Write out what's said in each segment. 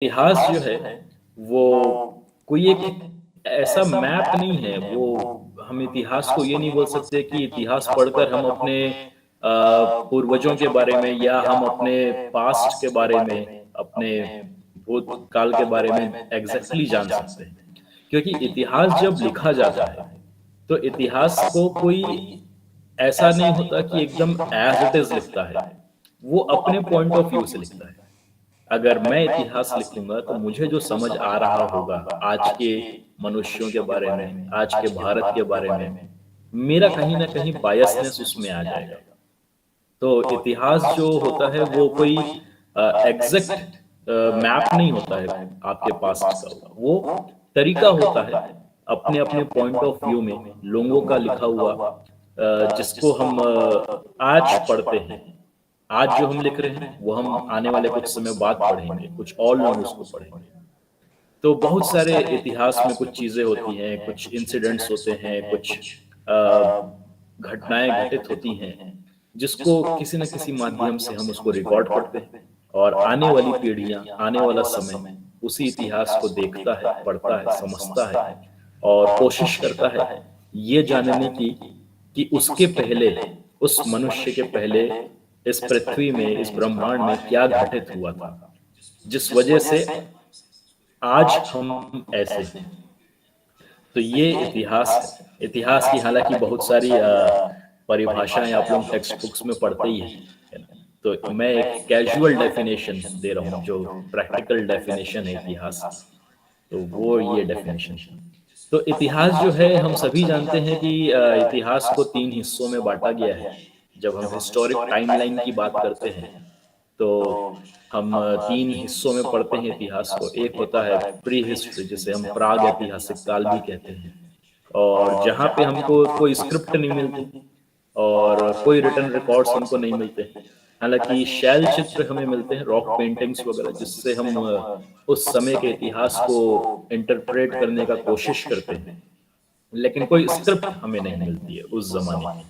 इतिहास जो है वो कोई एक ऐसा मैप नहीं है। वो हम इतिहास को ये नहीं बोल सकते कि इतिहास पढ़कर हम अपने पूर्वजों के बारे में या हम अपने पास्ट के बारे में, अपने भूतकाल के बारे में एग्जैक्टली जान सकते हैं। क्योंकि इतिहास जब लिखा जाता है तो इतिहास को कोई ऐसा नहीं होता कि एकदम एज इट इज लिखता है। वो अपने पॉइंट ऑफ व्यू से लिखता है। अगर मैं इतिहास लिखूंगा तो मुझे जो समझ आ रहा होगा आज के मनुष्यों के बारे में, आज के भारत के बारे में, मेरा कहीं ना कहीं बायसनेस उसमें आ जाएगा। तो इतिहास जो होता है वो कोई एग्जैक्ट मैप नहीं होता है आपके पास्ट का। वो तरीका होता है अपने अपने पॉइंट ऑफ व्यू में लोगों का लिखा हुआ, जिसको हम आज पढ़ते हैं। आज जो हम लिख रहे हैं वो हम आने वाले कुछ समय बाद पढ़ेंगे, कुछ और लोग उसको पढ़ेंगे। तो बहुत सारे इतिहास में कुछ चीजें होती हैं, कुछ इंसिडेंट्स होते हैं, कुछ घटनाएं घटित होती हैं, जिसको किसी न किसी माध्यम से हम उसको रिकॉर्ड करते हैं। और आने वाली पीढ़ियां, आने वाला समय उसी इतिहास को देखता है, पढ़ता है, समझता है और कोशिश करता है ये जानने की कि उसके पहले, उस मनुष्य के पहले इस पृथ्वी में, इस ब्रह्मांड में क्या घटित हुआ था, जिस वजह से आज हम ऐसे हैं। तो ये इतिहास है। इतिहास की हालांकि बहुत सारी परिभाषाएं आप लोग टेक्स्ट बुक्स में पढ़ते ही हैं, है ना। तो मैं एक कैजुअल डेफिनेशन दे रहा हूँ, जो प्रैक्टिकल डेफिनेशन है इतिहास की, तो वो ये डेफिनेशन है। तो इतिहास जो है हम सभी जानते हैं कि इतिहास को 3 हिस्सों में बांटा गया है। जब हम हिस्टोरिक टाइमलाइन की बात करते हैं तो हम 3 हिस्सों में पढ़ते हैं इतिहास को। एक होता है प्री हिस्ट्री, जिसे हम प्राग ऐतिहासिक काल भी कहते हैं, और जहाँ पे हमको कोई स्क्रिप्ट नहीं मिलती और कोई रिटन रिकॉर्ड्स हमको नहीं मिलते। हालांकि शैल चित्र हमें मिलते हैं, रॉक पेंटिंग्स वगैरह, जिससे हम उस समय के इतिहास को इंटरप्रेट करने का कोशिश करते हैं। लेकिन कोई स्क्रिप्ट हमें नहीं मिलती है उस जमाने की।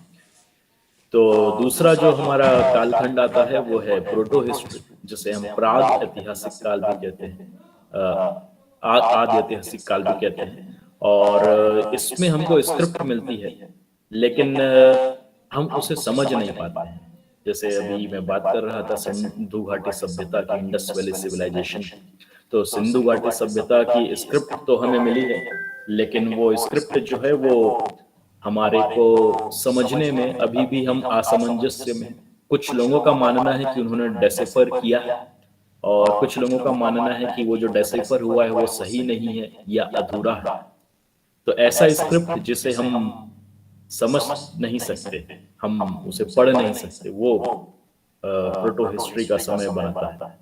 तो दूसरा जो हमारा कालखंड आता है वो है प्रोटो हिस्ट्री, जिसे हम प्राग ऐतिहासिक काल भी कहते हैं, आदि ऐतिहासिक काल भी कहते हैं। और इसमें हमको स्क्रिप्ट मिलती है, लेकिन हम उसे समझ नहीं पाते हैं। जैसे अभी मैं बात कर रहा था सिंधु घाटी सभ्यता की, इंडस वैली सिविलाइजेशन की। तो सिंधु घाटी सभ्यता की स्क्रिप्ट तो हमें मिली है, लेकिन वो स्क्रिप्ट जो है वो हमारे को समझने में अभी भी हम असमंजस्य में हैं। कुछ लोगों का मानना है कि उन्होंने डेसिफर किया है, और कुछ लोगों का मानना है कि वो जो डेसिफर हुआ है वो सही नहीं है या अधूरा है। तो ऐसा स्क्रिप्ट जिसे हम समझ नहीं सकते, हम उसे पढ़ नहीं सकते, वो प्रोटो हिस्ट्री का समय बनाता है।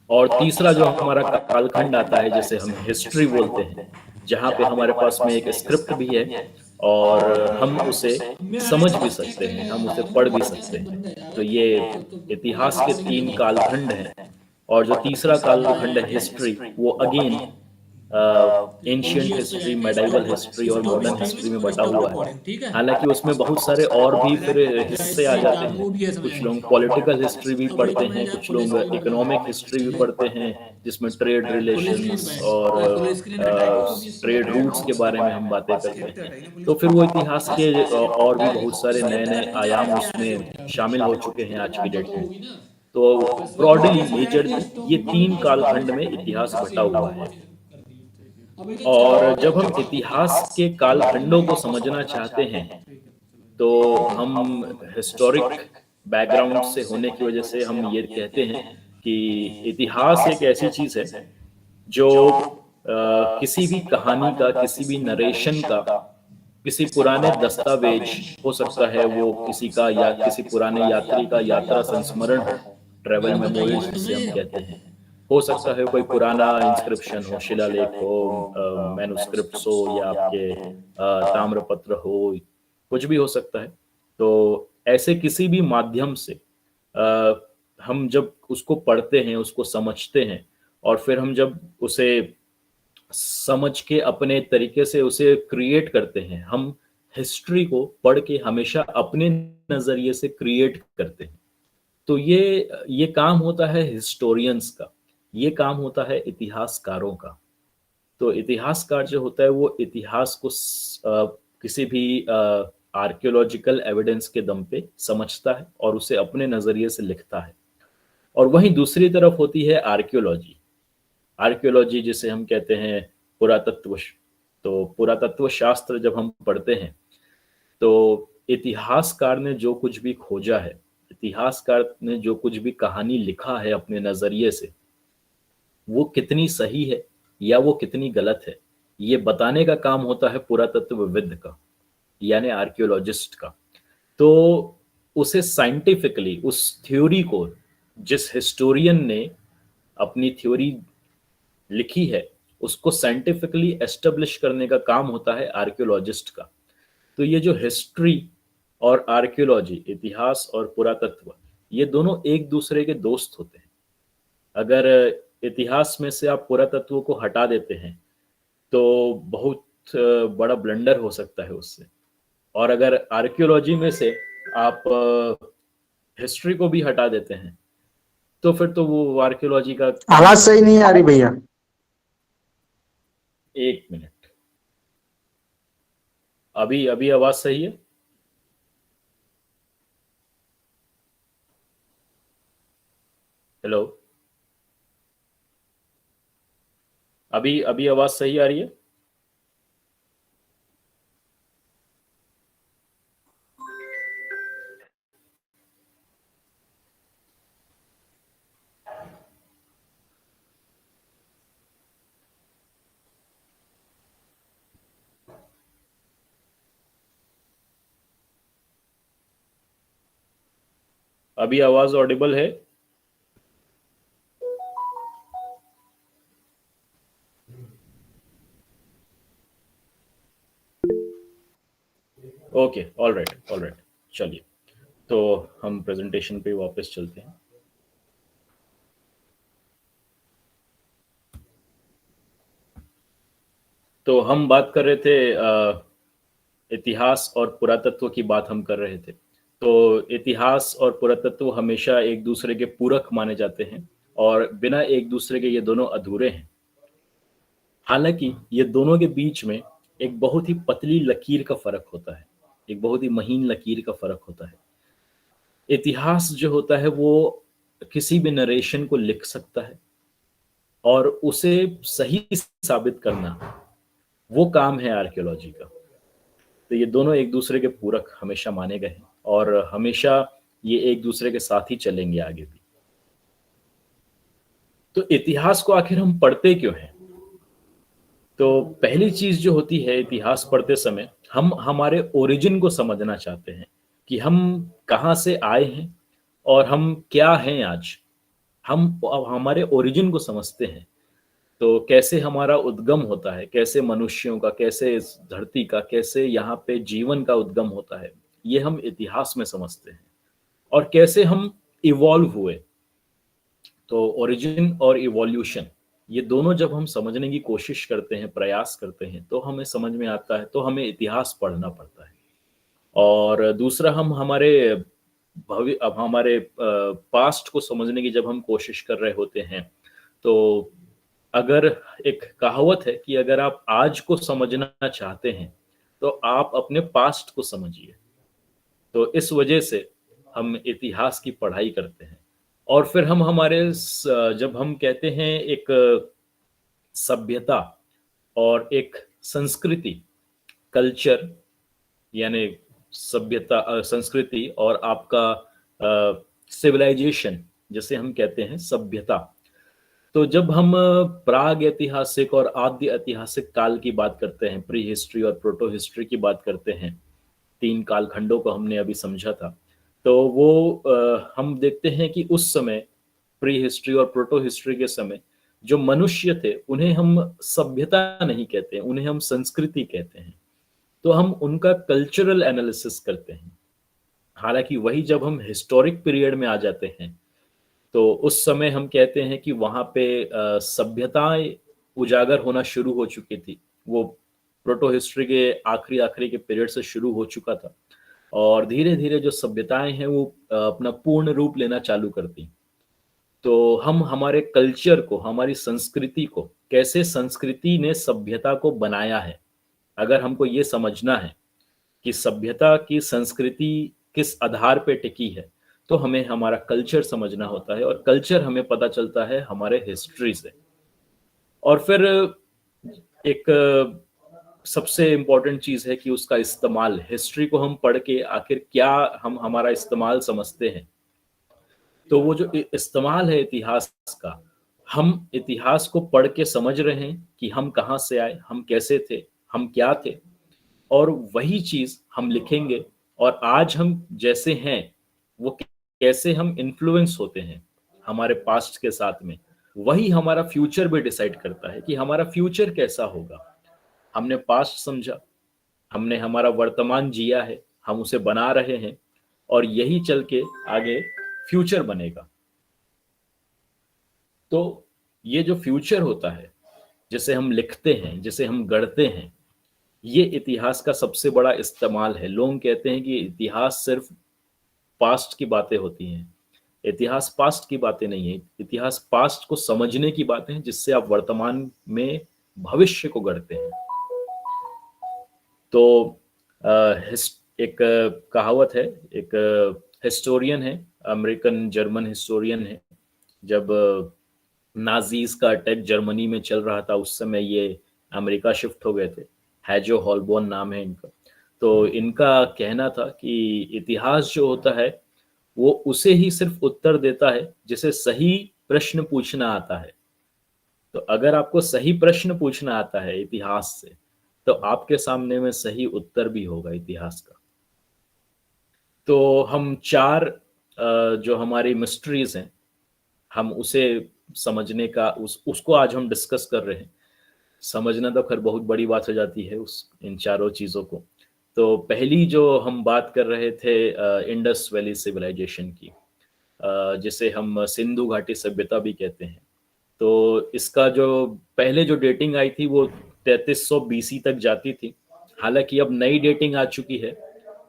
और तीसरा जो हमारा कालखंड आता है, जिसे हम हिस्ट्री बोलते हैं, जहाँ पे हमारे पास में एक स्क्रिप्ट भी है और हम उसे समझ भी सकते हैं, हम उसे पढ़ भी सकते हैं। तो ये इतिहास के 3 कालखंड हैं। और जो तीसरा कालखंड है हिस्ट्री, वो again ancient history, medieval history और मॉडर्न हिस्ट्री में बटा हुआ है। हालांकि उसमें बहुत सारे और भी फिर हिस्से आ जाते हैं। कुछ लोग पॉलिटिकल हिस्ट्री भी पढ़ते हैं, कुछ लोग इकोनॉमिक हिस्ट्री भी पढ़ते हैं, जिसमें ट्रेड रिलेशंस और ट्रेड रूट्स के बारे में हम बातें करते हैं। तो फिर वो इतिहास के और भी बहुत सारे नए नए आयाम उसमें शामिल हो चुके हैं आज की डेट में। तो ब्रॉडली, मेजरली ये 3 कालखंड में इतिहास बटा हुआ है। और जब हम इतिहास के कालखंडों को समझना चाहते हैं तो हम हिस्टोरिक बैकग्राउंड से होने की वजह से हम ये कहते हैं कि इतिहास एक ऐसी चीज है जो किसी भी कहानी का, किसी भी नरेशन का, किसी पुराने दस्तावेज, हो सकता है वो किसी का या किसी पुराने यात्री का यात्रा संस्मरण हो, ट्रेवल मेमोरीज जिसे हम कहते हैं। हो सकता है कोई पुराना इंस्क्रिप्शन हो, शिलालेख हो, मैन्युस्क्रिप्ट्स हो, या आपके ताम्रपत्र हो, कुछ भी हो सकता है। तो ऐसे किसी भी माध्यम से हम जब उसको पढ़ते हैं, उसको समझते हैं, और फिर हम जब उसे समझ के अपने तरीके से उसे क्रिएट करते हैं, हम हिस्ट्री को पढ़ के हमेशा अपने नजरिए से क्रिएट करते हैं। तो ये काम होता है हिस्टोरियंस का। ये काम होता है इतिहासकारों का। तो इतिहासकार जो होता है वो इतिहास को किसी भी आर्कियोलॉजिकल एविडेंस के दम पे समझता है और उसे अपने नजरिए से लिखता है। और वहीं दूसरी तरफ होती है आर्कियोलॉजी। आर्कियोलॉजी जिसे हम कहते हैं पुरातत्व। तो पुरातत्व शास्त्र जब हम पढ़ते हैं तो इतिहासकार ने जो कुछ भी खोजा है, इतिहासकार ने जो कुछ भी कहानी लिखा है अपने नजरिए से, वो कितनी सही है या वो कितनी गलत है, ये बताने का काम होता है पुरातत्वविद का, यानी आर्कियोलॉजिस्ट का। तो उसे साइंटिफिकली उस थ्योरी को, जिस हिस्टोरियन ने अपनी थ्योरी लिखी है, उसको साइंटिफिकली एस्टेब्लिश करने का काम होता है आर्कियोलॉजिस्ट का। तो ये जो हिस्ट्री और आर्कियोलॉजी, इतिहास और पुरातत्व, ये दोनों एक दूसरे के दोस्त होते हैं। अगर इतिहास में से आप पुरातत्व को हटा देते हैं तो बहुत बड़ा ब्लंडर हो सकता है उससे। और अगर आर्कियोलॉजी में से आप हिस्ट्री को भी हटा देते हैं तो फिर तो वो आर्कियोलॉजी का काम आवाज ही सही नहीं। नहीं आ रही भैया। एक मिनट, अभी अभी आवाज सही है? हेलो, अभी अभी आवाज सही आ रही है? अभी आवाज ऑडिबल है? Okay, all right all right, चलिए। तो हम प्रेजेंटेशन पे वापस चलते हैं। तो हम बात कर रहे थे इतिहास और पुरातत्व की बात हम कर रहे थे। तो इतिहास और पुरातत्व हमेशा एक दूसरे के पूरक माने जाते हैं और बिना एक दूसरे के ये दोनों अधूरे हैं। हालांकि ये दोनों के बीच में एक बहुत ही पतली लकीर का फर्क होता है, एक बहुत ही महीन लकीर का फर्क होता है। इतिहास जो होता है वो किसी भी नरेशन को लिख सकता है और उसे सही साबित करना, वो काम है आर्कियोलॉजी का। तो ये दोनों एक दूसरे के पूरक हमेशा माने गए हैं और हमेशा ये एक दूसरे के साथ ही चलेंगे आगे भी। तो इतिहास को आखिर हम पढ़ते क्यों हैं? तो पहली चीज जो होती है इतिहास पढ़ते समय, हम हमारे ओरिजिन को समझना चाहते हैं कि हम कहाँ से आए हैं और हम क्या हैं आज। हम अब हमारे ओरिजिन को समझते हैं। तो कैसे हमारा उद्गम होता है, कैसे मनुष्यों का, कैसे इस धरती का, कैसे यहाँ पे जीवन का उद्गम होता है, ये हम इतिहास में समझते हैं। और कैसे हम इवॉल्व हुए। तो ओरिजिन और इवोल्यूशन, ये दोनों जब हम समझने की कोशिश करते हैं, प्रयास करते हैं, तो हमें समझ में आता है, तो हमें इतिहास पढ़ना पड़ता है। और दूसरा, हम हमारे भवि अब हमारे पास्ट को समझने की जब हम कोशिश कर रहे होते हैं, तो अगर एक कहावत है कि अगर आप आज को समझना चाहते हैं तो आप अपने पास्ट को समझिए। तो इस वजह से हम इतिहास की पढ़ाई करते हैं। और फिर हम जब हम कहते हैं एक सभ्यता और एक संस्कृति, कल्चर, यानी सभ्यता, संस्कृति और आपका सिविलाइजेशन, जैसे हम कहते हैं सभ्यता। तो जब हम प्राग ऐतिहासिक और आद्य ऐतिहासिक काल की बात करते हैं, प्री हिस्ट्री और प्रोटो हिस्ट्री की बात करते हैं, तीन कालखंडों को हमने अभी समझा था। तो वो हम देखते हैं कि उस समय, प्री हिस्ट्री और प्रोटो हिस्ट्री के समय, जो मनुष्य थे उन्हें हम सभ्यता नहीं कहते, उन्हें हम संस्कृति कहते हैं। तो हम उनका कल्चरल एनालिसिस करते हैं। हालांकि वही जब हम हिस्टोरिक पीरियड में आ जाते हैं तो उस समय हम कहते हैं कि वहां पे सभ्यताएं उजागर होना शुरू हो चुकी थी। वो प्रोटो हिस्ट्री के आखिरी आखिरी के पीरियड से शुरू हो चुका था और धीरे धीरे जो सभ्यताएं हैं वो अपना पूर्ण रूप लेना चालू करती। तो हम हमारे कल्चर को, हमारी संस्कृति को, कैसे संस्कृति ने सभ्यता को बनाया है, अगर हमको ये समझना है कि सभ्यता की संस्कृति किस आधार पे टिकी है, तो हमें हमारा कल्चर समझना होता है, और कल्चर हमें पता चलता है हमारे हिस्ट्री से। और फिर एक सबसे इम्पोर्टेंट चीज़ है कि उसका इस्तेमाल, हिस्ट्री को हम पढ़ के आखिर क्या हम हमारा इस्तेमाल समझते हैं। तो वो जो इस्तेमाल है इतिहास का, हम इतिहास को पढ़ के समझ रहे हैं कि हम कहाँ से आए, हम कैसे थे, हम क्या थे, और वही चीज़ हम लिखेंगे। और आज हम जैसे हैं, वो कैसे हम इन्फ्लुएंस होते हैं हमारे पास्ट के साथ में, वही हमारा फ्यूचर भी डिसाइड करता है कि हमारा फ्यूचर कैसा होगा। हमने पास्ट समझा, हमने हमारा वर्तमान जिया है, हम उसे बना रहे हैं, और यही चल के आगे फ्यूचर बनेगा। तो ये जो फ्यूचर होता है, जिसे हम लिखते हैं, जिसे हम गढ़ते हैं, ये इतिहास का सबसे बड़ा इस्तेमाल है। लोग कहते हैं कि इतिहास सिर्फ पास्ट की बातें होती हैं। इतिहास पास्ट की बातें नहीं है, इतिहास पास्ट को समझने की बातें हैं, जिससे आप वर्तमान में भविष्य को गढ़ते हैं। तो एक कहावत है, एक हिस्टोरियन है, अमेरिकन जर्मन हिस्टोरियन है। जब नाजीज का अटैक जर्मनी में चल रहा था, उस समय ये अमेरिका शिफ्ट हो गए थे। हैजो हॉलबॉर्न नाम है इनका। तो इनका कहना था कि इतिहास जो होता है, वो उसे ही सिर्फ उत्तर देता है जिसे सही प्रश्न पूछना आता है। तो अगर आपको सही प्रश्न पूछना आता है इतिहास से, तो आपके सामने में सही उत्तर भी होगा इतिहास का। तो हम चार जो हमारी मिस्ट्रीज हैं, हम उसे समझने का, उसको आज हम डिस्कस कर रहे हैं। समझना तो खैर बहुत बड़ी बात हो जाती है उस इन चारों चीज़ों को। तो पहली जो हम बात कर रहे थे इंडस वैली सिविलाइजेशन की, जिसे हम सिंधु घाटी सभ्यता भी कहते हैं। तो इसका जो पहले जो डेटिंग आई थी वो 3300 बीसी तक जाती थी। हालांकि अब नई डेटिंग आ चुकी है।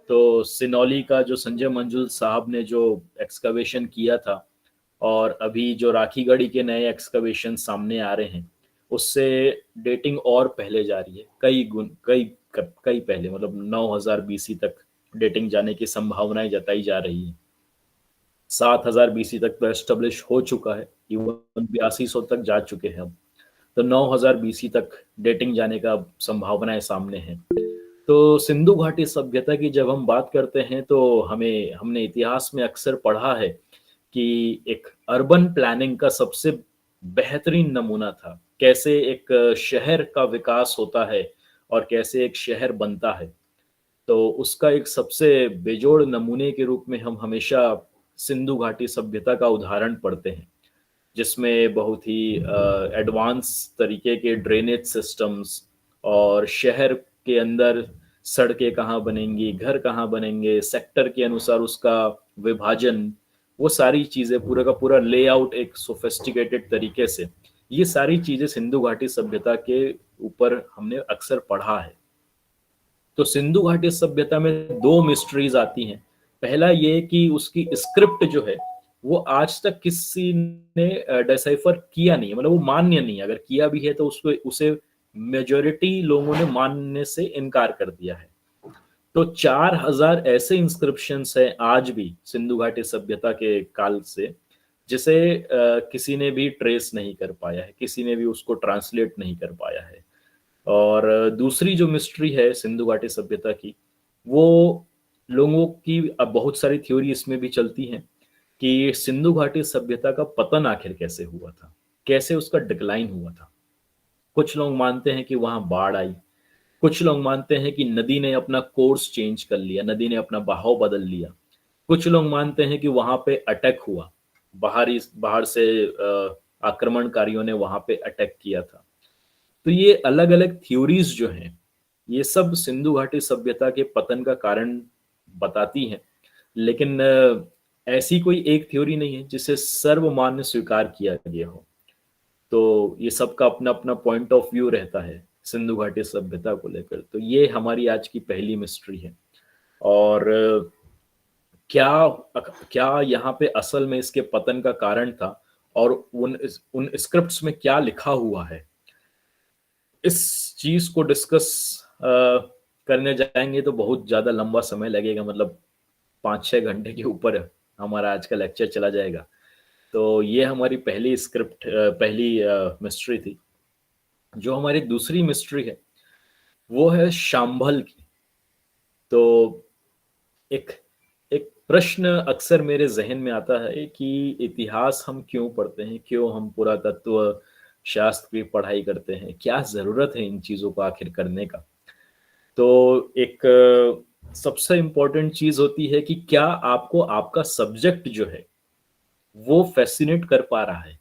तो सिनौली का जो संजय मंजुल साहब ने जो एक्सकवेशन किया था, और अभी जो राखीगढ़ी के नए एक्सकवेशन सामने आ रहे हैं, उससे डेटिंग और पहले जा रही है, कई पहले, मतलब 9000 बीसी तक डेटिंग जाने की संभावनाएं जताई जा रही है। 7000 बीसी तक तो एस्टेब्लिश हो चुका है, इवन 8200 तक जा चुके हैं अब। तो 9000 बीसी तक डेटिंग जाने का संभावनाएं सामने हैं। तो सिंधु घाटी सभ्यता की जब हम बात करते हैं, तो हमने इतिहास में अक्सर पढ़ा है कि एक अर्बन प्लानिंग का सबसे बेहतरीन नमूना था। कैसे एक शहर का विकास होता है और कैसे एक शहर बनता है। तो उसका एक सबसे बेजोड़ नमूने के रूप में हम हमेशा सिंधु घाटी सभ्यता का उदाहरण पढ़ते हैं, जिसमें बहुत ही एडवांस तरीके के ड्रेनेज सिस्टम्स, और शहर के अंदर सड़कें कहाँ बनेंगी, घर कहाँ बनेंगे, सेक्टर के अनुसार उसका विभाजन, वो सारी चीज़ें, पूरा का पूरा लेआउट एक सोफिस्टिकेटेड तरीके से, ये सारी चीज़ें सिंधु घाटी सभ्यता के ऊपर हमने अक्सर पढ़ा है। तो सिंधु घाटी सभ्यता में दो मिस्ट्रीज आती हैं। पहला ये कि उसकी स्क्रिप्ट जो है, वो आज तक किसी ने डिसाइफर किया नहीं है, मतलब वो मान्य नहीं है। अगर किया भी है तो उसको उसे मेजोरिटी लोगों ने मानने से इनकार कर दिया है। तो 4000 ऐसे इंस्क्रिप्शंस हैं आज भी सिंधु घाटी सभ्यता के काल से, जिसे किसी ने भी ट्रेस नहीं कर पाया है, किसी ने भी उसको ट्रांसलेट नहीं कर पाया है। और दूसरी जो मिस्ट्री है सिंधु घाटी सभ्यता की, वो लोगों की अब बहुत सारी थ्योरी इसमें भी चलती हैं कि सिंधु घाटी सभ्यता का पतन आखिर कैसे हुआ था, कैसे उसका डिक्लाइन हुआ था। कुछ लोग मानते हैं कि वहां बाढ़ आई, कुछ लोग मानते हैं कि नदी ने अपना कोर्स चेंज कर लिया, नदी ने अपना बहाव बदल लिया। कुछ लोग मानते हैं कि वहां पे अटैक हुआ, बाहर से आक्रमणकारियों ने वहां पे अटैक किया था। तो ये अलग अलग थ्योरीज जो हैं, ये सब सिंधु घाटी सभ्यता के पतन का कारण बताती हैं। लेकिन ऐसी कोई एक थ्योरी नहीं है जिसे सर्वमान्य स्वीकार किया गया हो। तो ये सबका अपना अपना पॉइंट ऑफ व्यू रहता है सिंधु घाटी सभ्यता को लेकर। तो ये हमारी आज की पहली मिस्ट्री है। और क्या क्या यहाँ पे असल में इसके पतन का कारण था, और उन स्क्रिप्ट्स में क्या लिखा हुआ है, इस चीज को डिस्कस करने जाएंगे तो बहुत ज्यादा लंबा समय लगेगा, मतलब 5-6 घंटे के ऊपर हमारा आज का लेक्चर चला जाएगा। तो ये हमारी पहली स्क्रिप्ट, पहली मिस्ट्री थी। जो हमारी दूसरी मिस्ट्री है वो है शांभल की। तो एक एक प्रश्न अक्सर मेरे जहन में आता है कि इतिहास हम क्यों पढ़ते हैं, क्यों हम पुरातत्व शास्त्र की पढ़ाई करते हैं, क्या जरूरत है इन चीजों को आखिर करने का। तो एक सबसे इम्पोर्टेंट चीज होती है कि क्या आपको आपका सब्जेक्ट जो है वो फैसिनेट कर पा रहा है।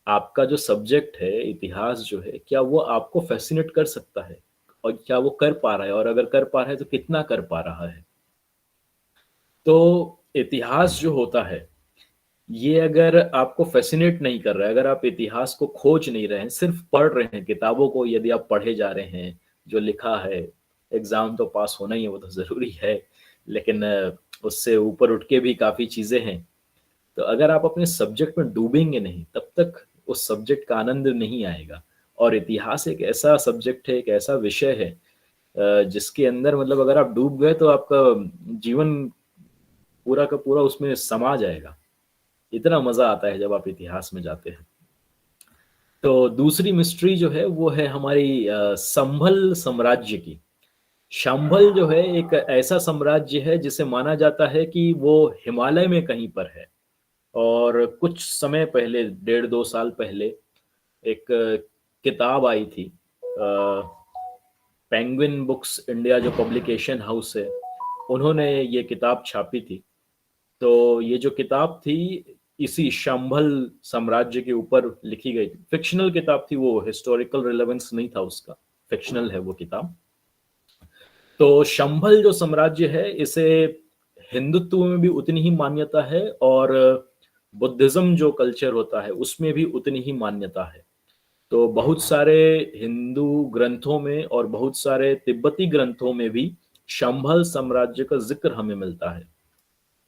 आपका जो सब्जेक्ट है इतिहास जो है, क्या वो आपको फैसिनेट कर सकता है, और क्या वो कर पा रहा है, और अगर कर पा रहा है तो कितना कर पा रहा है। तो इतिहास जो होता है ये अगर आपको फैसिनेट नहीं कर रहा है, अगर आप इतिहास को खोज नहीं रहे हैं, सिर्फ पढ़ रहे हैं किताबों को, यदि आप पढ़े जा रहे हैं जो लिखा है, एग्जाम तो पास होना ही है वो तो जरूरी है, लेकिन उससे ऊपर उठ के भी काफी चीजें हैं। तो अगर आप अपने सब्जेक्ट में डूबेंगे नहीं तब तक उस सब्जेक्ट का आनंद नहीं आएगा। और इतिहास एक ऐसा सब्जेक्ट है, एक ऐसा विषय है जिसके अंदर मतलब अगर आप डूब गए तो आपका जीवन पूरा का पूरा उसमें समा जाएगा। इतना मजा आता है जब आप इतिहास में जाते हैं। तो दूसरी मिस्ट्री जो है वो है हमारी संभल साम्राज्य की। शंभल जो है एक ऐसा साम्राज्य है जिसे माना जाता है कि वो हिमालय में कहीं पर है। और कुछ समय पहले, 1.5-2 साल पहले, एक किताब आई थी, पेंगुइन बुक्स इंडिया जो पब्लिकेशन हाउस है, उन्होंने ये किताब छापी थी। तो ये जो किताब थी इसी शंभल साम्राज्य के ऊपर लिखी गई थी। फिक्शनल किताब थी वो, हिस्टोरिकल रिलेवेंस नहीं था उसका, फिक्शनल है वो किताब। तो शंभल जो साम्राज्य है इसे हिंदुत्व में भी उतनी ही मान्यता है, और बुद्धिज्म जो कल्चर होता है उसमें भी उतनी ही मान्यता है। तो बहुत सारे हिंदू ग्रंथों में और बहुत सारे तिब्बती ग्रंथों में भी शंभल साम्राज्य का जिक्र हमें मिलता है।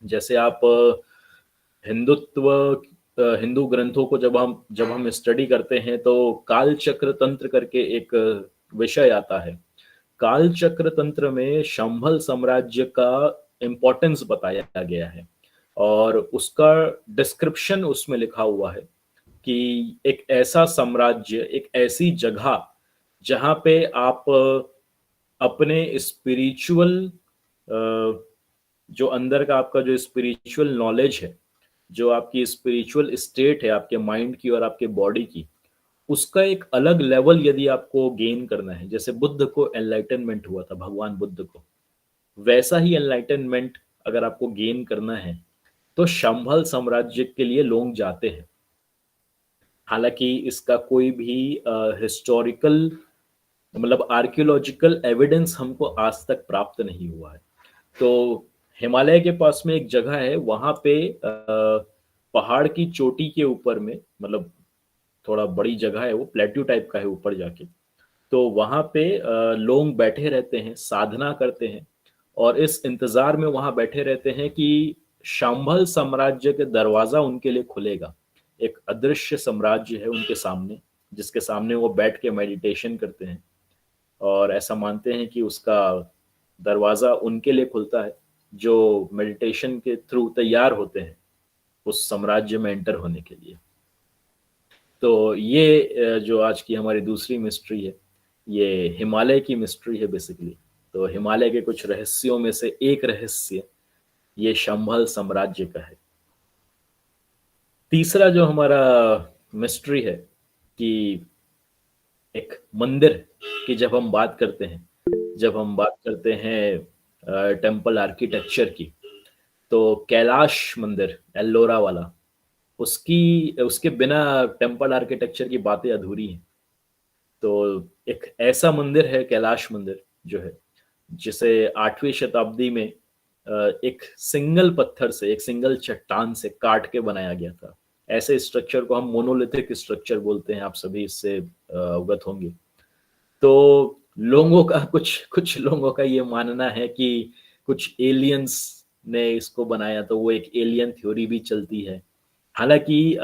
जैसे आप हिंदुत्व हिंदू ग्रंथों को जब हम स्टडी करते हैं तो काल चक्र तंत्र करके एक विषय आता है। काल चक्र तंत्र में शंभल साम्राज्य का इम्पोर्टेंस बताया गया है, और उसका डिस्क्रिप्शन उसमें लिखा हुआ है कि एक ऐसा साम्राज्य, एक ऐसी जगह जहां पे आप अपने स्पिरिचुअल, जो अंदर का आपका जो स्पिरिचुअल नॉलेज है, जो आपकी स्पिरिचुअल स्टेट है आपके माइंड की और आपके बॉडी की, उसका एक अलग लेवल यदि आपको गेन करना है, जैसे बुद्ध को एनलाइटनमेंट हुआ था, भगवान बुद्ध को, वैसा ही एनलाइटनमेंट अगर आपको गेन करना है तो शंभल साम्राज्य के लिए लोग जाते हैं। हालांकि इसका कोई भी हिस्टोरिकल मतलब आर्कियोलॉजिकल एविडेंस हमको आज तक प्राप्त नहीं हुआ है। तो हिमालय के पास में एक जगह है, वहां पे पहाड़ की चोटी के ऊपर में, मतलब थोड़ा बड़ी जगह है, वो प्लेट्यू टाइप का है ऊपर जाके। तो वहां पे लोग बैठे रहते हैं, साधना करते हैं, और इस इंतजार में वहां बैठे रहते हैं कि शंभल साम्राज्य के दरवाजा उनके लिए खुलेगा। एक अदृश्य साम्राज्य है उनके सामने, जिसके सामने वो बैठ के मेडिटेशन करते हैं, और ऐसा मानते हैं कि उसका दरवाजा उनके लिए खुलता है जो मेडिटेशन के थ्रू तैयार होते हैं उस साम्राज्य में एंटर होने के लिए। तो ये जो आज की हमारी दूसरी मिस्ट्री है, ये हिमालय की मिस्ट्री है बेसिकली। तो हिमालय के कुछ रहस्यों में से एक रहस्य ये शंभल साम्राज्य का है। तीसरा जो हमारा मिस्ट्री है कि एक मंदिर की जब हम बात करते हैं, जब हम बात करते हैं टेम्पल आर्किटेक्चर की, तो कैलाश मंदिर एल्लोरा वाला, उसकी उसके बिना टेम्पल आर्किटेक्चर की बातें अधूरी हैं। तो एक ऐसा मंदिर है कैलाश मंदिर जो है, जिसे 8वीं शताब्दी में एक सिंगल पत्थर से, एक सिंगल चट्टान से काट के बनाया गया था। ऐसे स्ट्रक्चर को हम मोनोलिथिक स्ट्रक्चर बोलते हैं, आप सभी इससे अवगत होंगे। तो लोगों का कुछ कुछ लोगों का ये मानना है कि कुछ एलियंस ने इसको बनाया, तो वो एक एलियन थ्योरी भी चलती है। हालांकि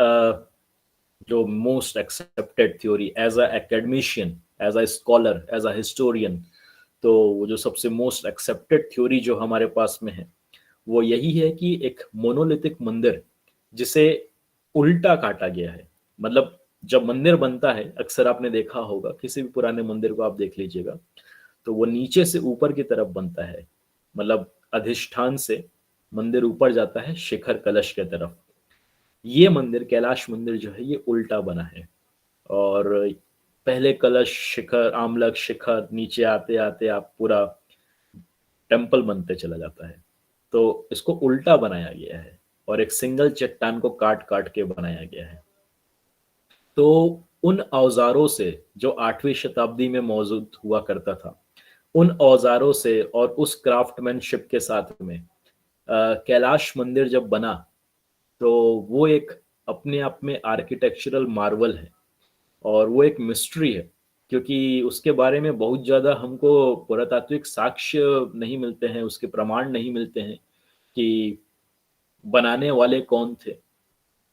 जो most accepted theory as a academician, as a scholar, as a historian, तो वो जो सबसे मोस्ट एक्सेप्टेड थ्योरी जो हमारे पास में है वो यही है कि एक मोनोलिथिक मंदिर जिसे उल्टा काटा गया है। मतलब जब मंदिर बनता है, अक्सर आपने देखा होगा, किसी भी पुराने मंदिर को आप देख लीजिएगा, तो वो नीचे से ऊपर की तरफ बनता है। मतलब अधिष्ठान से मंदिर ऊपर जाता है शिखर कलश के तरफ। ये मंदिर, कैलाश मंदिर जो है, ये उल्टा बना है। और पहले कलश, शिखर, आमलक शिखर, नीचे आते आते आप पूरा टेम्पल बनते चला जाता है। तो इसको उल्टा बनाया गया है और एक सिंगल चट्टान को काट काट के बनाया गया है। तो उन औजारों से जो 8वीं शताब्दी में मौजूद हुआ करता था, उन औजारों से और उस क्राफ्टमैनशिप के साथ में कैलाश मंदिर जब बना, तो वो एक अपने आप में आर्किटेक्चरल मार्वल है और वो एक मिस्ट्री है, क्योंकि उसके बारे में बहुत ज़्यादा हमको पुरातात्विक साक्ष्य नहीं मिलते हैं, उसके प्रमाण नहीं मिलते हैं कि बनाने वाले कौन थे,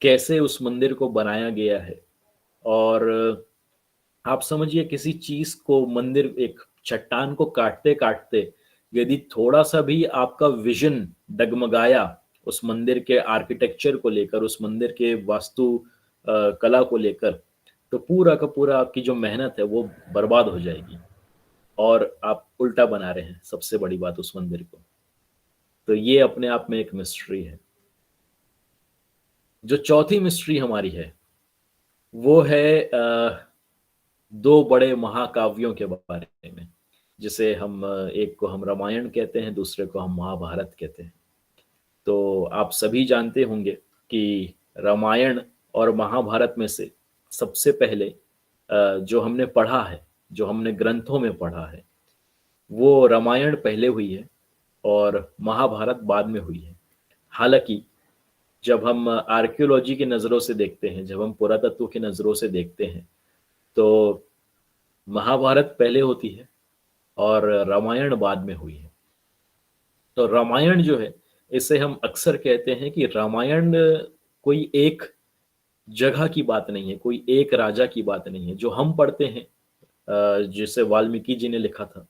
कैसे उस मंदिर को बनाया गया है। और आप समझिए, किसी चीज को, मंदिर, एक चट्टान को काटते काटते यदि थोड़ा सा भी आपका विजन डगमगाया उस मंदिर के आर्किटेक्चर को लेकर, उस मंदिर के वास्तु कला को लेकर, तो पूरा का पूरा आपकी जो मेहनत है वो बर्बाद हो जाएगी। और आप उल्टा बना रहे हैं, सबसे बड़ी बात, उस मंदिर को। तो ये अपने आप में एक मिस्ट्री है। जो चौथी मिस्ट्री हमारी है वो है दो बड़े महाकाव्यों के बारे में, जिसे हम एक को हम रामायण कहते हैं, दूसरे को हम महाभारत कहते हैं। तो आप सभी जानते होंगे कि रामायण और महाभारत में से सबसे पहले जो हमने पढ़ा है, जो हमने ग्रंथों में पढ़ा है, वो रामायण पहले हुई है और महाभारत बाद में हुई है। हालांकि जब हम आर्कियोलॉजी की नज़रों से देखते हैं, जब हम पुरातत्व की नज़रों से देखते हैं, तो महाभारत पहले होती है और रामायण बाद में हुई है। तो रामायण जो है, इसे हम अक्सर कहते हैं कि रामायण कोई एक जगह की बात नहीं है, कोई एक राजा की बात नहीं है। जो हम पढ़ते हैं, जिसे वाल्मीकि जी ने लिखा था,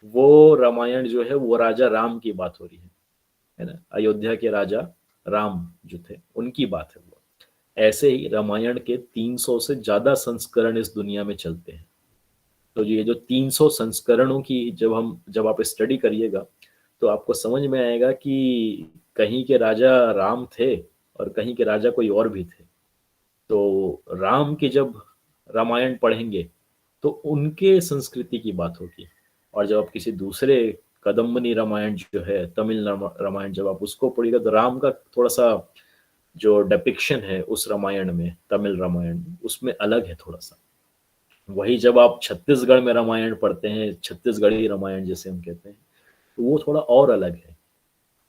वो रामायण जो है वो राजा राम की बात हो रही है ना, अयोध्या के राजा राम जो थे उनकी बात है वो। ऐसे ही रामायण के 300 से ज्यादा संस्करण इस दुनिया में चलते हैं। तो ये जो 300 संस्करणों की जब आप स्टडी करिएगा, तो आपको समझ में आएगा कि कहीं के राजा राम थे और कहीं के राजा कोई और भी थे। तो राम की जब रामायण पढ़ेंगे तो उनके संस्कृति की बात होगी, और जब आप किसी दूसरे, कदम्बनी रामायण जो है, तमिल रामायण, जब आप उसको पढ़िएगा, तो राम का थोड़ा सा जो डिपिक्शन है उस रामायण में, तमिल रामायण में, उसमें अलग है थोड़ा सा। वही जब आप छत्तीसगढ़ में रामायण पढ़ते हैं, छत्तीसगढ़ी रामायण जिसे हम कहते हैं, तो वो थोड़ा और अलग है।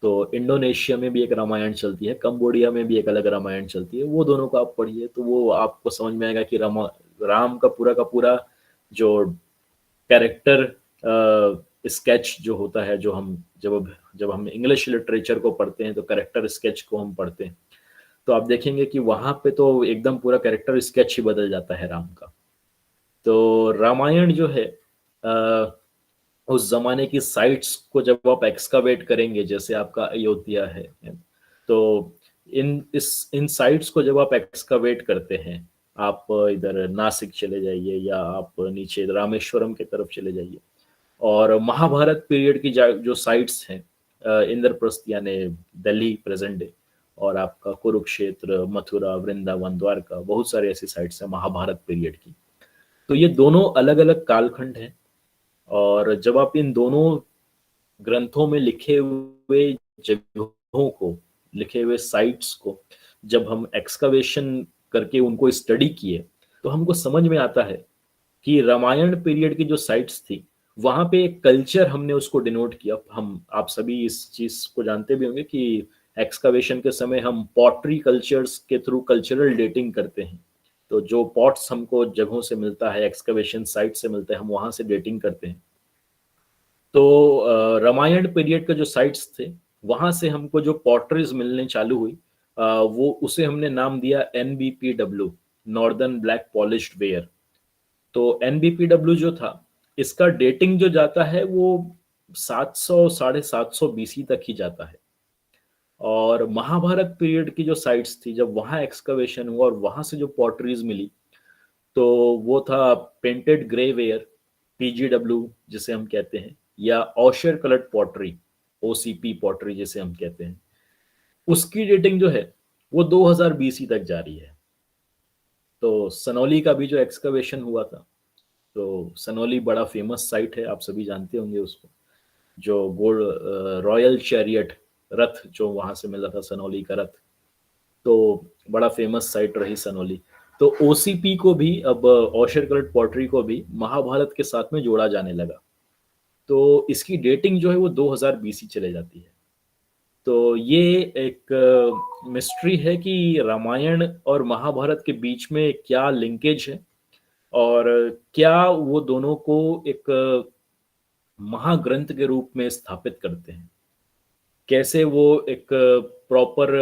तो इंडोनेशिया में भी एक रामायण चलती है, कंबोडिया में भी एक अलग रामायण चलती है। वो दोनों को आप पढ़िए तो वो आपको समझ में आएगा कि राम का पूरा जो कैरेक्टर स्केच जो होता है, जो हम जब हम इंग्लिश लिटरेचर को पढ़ते हैं तो कैरेक्टर स्केच को हम पढ़ते हैं, तो आप देखेंगे कि वहां पे तो एकदम पूरा कैरेक्टर स्केच ही बदल जाता है राम का। तो रामायण जो है, उस जमाने की साइट्स को जब आप एक्सकावेट करेंगे, जैसे आपका अयोध्या है, तो इन साइट्स को जब आप एक्सकावेट करते हैं, आप इधर नासिक चले जाइए या आप नीचे रामेश्वरम की तरफ चले जाइए, और महाभारत पीरियड की जो साइट्स हैं, इंद्रप्रस्थ यानी दिल्ली प्रेजेंट डे, और आपका कुरुक्षेत्र, मथुरा, वृंदावन, द्वारका, बहुत सारी ऐसी साइट्स हैं महाभारत पीरियड की। तो ये दोनों अलग अलग कालखंड हैं, और जब आप इन दोनों ग्रंथों में लिखे हुए जगहों को, लिखे हुए साइट्स को जब हम एक्सकवेशन करके उनको स्टडी किए, तो हमको समझ में आता है कि रामायण पीरियड की जो साइट्स थी, वहां पे एक कल्चर हमने उसको डिनोट किया। हम, आप सभी इस चीज को जानते भी होंगे कि एक्सकवेशन के समय हम पॉटरी कल्चर्स के थ्रू कल्चरल डेटिंग करते हैं। तो जो पॉट्स हमको जगहों से मिलता है, एक्सकवेशन साइट से मिलता है, हम वहां से डेटिंग करते हैं। तो रामायण पीरियड के जो साइट्स थे, वहां से हमको जो पॉटरीज मिलने चालू हुई, वो उसे हमने नाम दिया NBPW, northern black polished where. तो एनबीपीडब्ल्यू जो था, इसका डेटिंग जो जाता है वो 700 750 बीसी तक ही जाता है। और महाभारत पीरियड की जो साइट्स थी, जब वहां एक्सकवेशन हुआ और वहां से जो पॉटरीज मिली, तो वो था पेंटेड ग्रे वेयर, पीजीडब्ल्यू जिसे हम कहते हैं, या ऑशर कलर्ड पॉटरी, ओसीपी पॉटरी जिसे हम कहते हैं। उसकी डेटिंग जो है वो 2000 बीसी तक जा रही है। तो सनौली का भी जो एक्सकवेशन हुआ था, तो सनौली बड़ा फेमस साइट है, आप सभी जानते होंगे उसको, जो गोल्ड रॉयल चैरियट रथ जो वहां से मिला था, सनौली का रथ, तो बड़ा फेमस साइट रही सनौली। तो ओसीपी को भी अब, ओशर कलर्ड पॉटरी को भी महाभारत के साथ में जोड़ा जाने लगा। तो इसकी डेटिंग जो है वो 2000 बीसी चले जाती है। तो ये एक मिस्ट्री है कि रामायण और महाभारत के बीच में क्या लिंकेज है, और क्या वो दोनों को एक महाग्रंथ के रूप में स्थापित करते हैं। कैसे वो एक प्रॉपर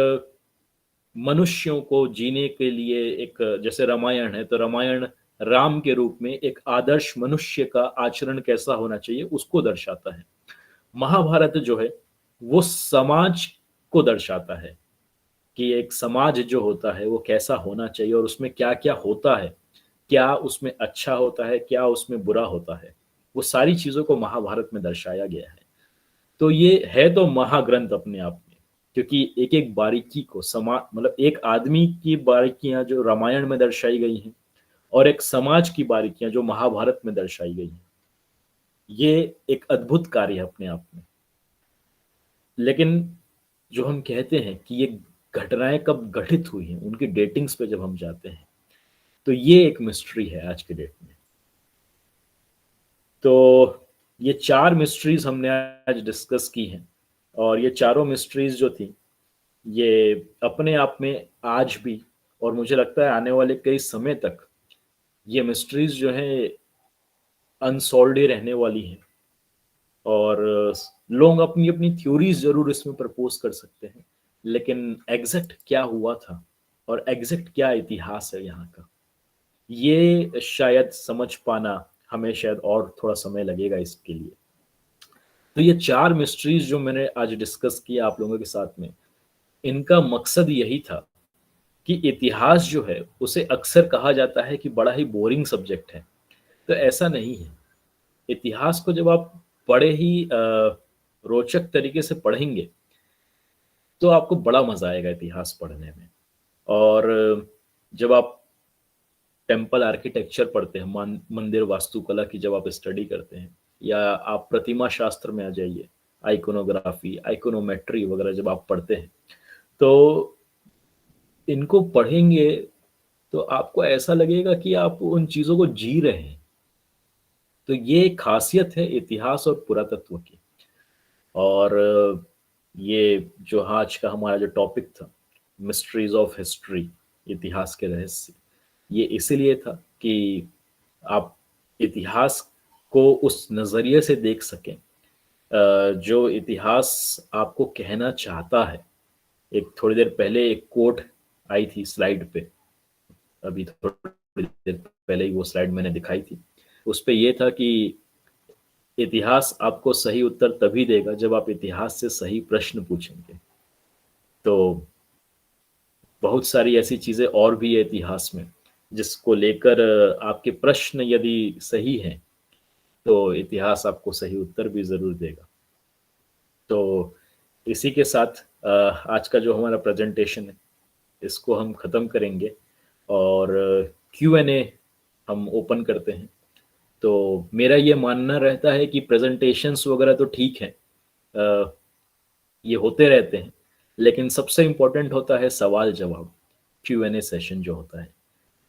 मनुष्यों को जीने के लिए, एक जैसे रामायण है तो रामायण राम के रूप में एक आदर्श मनुष्य का आचरण कैसा होना चाहिए उसको दर्शाता है। महाभारत जो है वो समाज को दर्शाता है कि एक समाज जो होता है वो कैसा होना चाहिए और उसमें क्या क्या होता है, क्या उसमें अच्छा होता है, क्या उसमें बुरा होता है, वो सारी चीजों को महाभारत में दर्शाया गया है। तो ये है तो महाग्रंथ अपने आप में, क्योंकि एक एक बारीकी को समाज, मतलब एक आदमी की बारीकियां जो रामायण में दर्शाई गई हैं, और एक समाज की बारीकियां जो महाभारत में दर्शाई गई हैं, ये एक अद्भुत कार्य है अपने आप में। लेकिन जो हम कहते हैं कि ये घटनाएं कब घटित हुई हैं, उनकी डेटिंग्स पे जब हम जाते हैं, तो ये एक मिस्ट्री है आज के डेट में। तो ये 4 मिस्ट्रीज हमने आज डिस्कस की हैं, और ये चारों मिस्ट्रीज जो थी, ये अपने आप में आज भी, और मुझे लगता है आने वाले कई समय तक, ये मिस्ट्रीज जो है अनसॉल्व ही रहने वाली हैं। और लोग अपनी अपनी थ्योरीज जरूर इसमें प्रपोज कर सकते हैं, लेकिन एग्जैक्ट क्या हुआ था और एग्जैक्ट क्या इतिहास है यहाँ का, ये शायद समझ पाना हमें शायद और थोड़ा समय लगेगा इसके लिए। तो ये 4 मिस्ट्रीज जो मैंने आज डिस्कस किया आप लोगों के साथ में, इनका मकसद यही था कि इतिहास जो है उसे अक्सर कहा जाता है कि बड़ा ही बोरिंग सब्जेक्ट है। तो ऐसा नहीं है। इतिहास को जब आप बड़े ही रोचक तरीके से पढ़ेंगे, तो आपको बड़ा मजा आएगा इतिहास पढ़ने में। और जब आप टेम्पल आर्किटेक्चर पढ़ते हैं, मंदिर वास्तुकला की जब आप स्टडी करते हैं, या आप प्रतिमा शास्त्र में आ जाइए, आइकोनोग्राफी, आइकोनोमेट्री वगैरह जब आप पढ़ते हैं, तो इनको पढ़ेंगे तो आपको ऐसा लगेगा कि आप उन चीजों को जी रहे हैं। तो ये खासियत है इतिहास और पुरातत्व की। और ये जो आज का हमारा जो टॉपिक था, मिस्ट्रीज ऑफ हिस्ट्री, इतिहास के रहस्य, ये इसीलिए था कि आप इतिहास को उस नजरिए से देख सकें, जो इतिहास आपको कहना चाहता है। एक थोड़ी देर पहले एक कोट आई थी स्लाइड पे, अभी थोड़ी देर पहले ही वो स्लाइड मैंने दिखाई थी। उस पे ये था कि इतिहास आपको सही उत्तर तभी देगा जब आप इतिहास से सही प्रश्न पूछेंगे। तो बहुत सारी ऐसी चीजें और भी है इतिहास में जिसको लेकर आपके प्रश्न यदि सही हैं, तो इतिहास आपको सही उत्तर भी जरूर देगा। तो इसी के साथ आज का जो हमारा प्रेजेंटेशन है इसको हम खत्म करेंगे, और Q&A हम ओपन करते हैं। तो मेरा ये मानना रहता है कि प्रेजेंटेशंस वगैरह तो ठीक है, ये होते रहते हैं, लेकिन सबसे इम्पोर्टेंट होता है सवाल जवाब, Q&A सेशन जो होता है।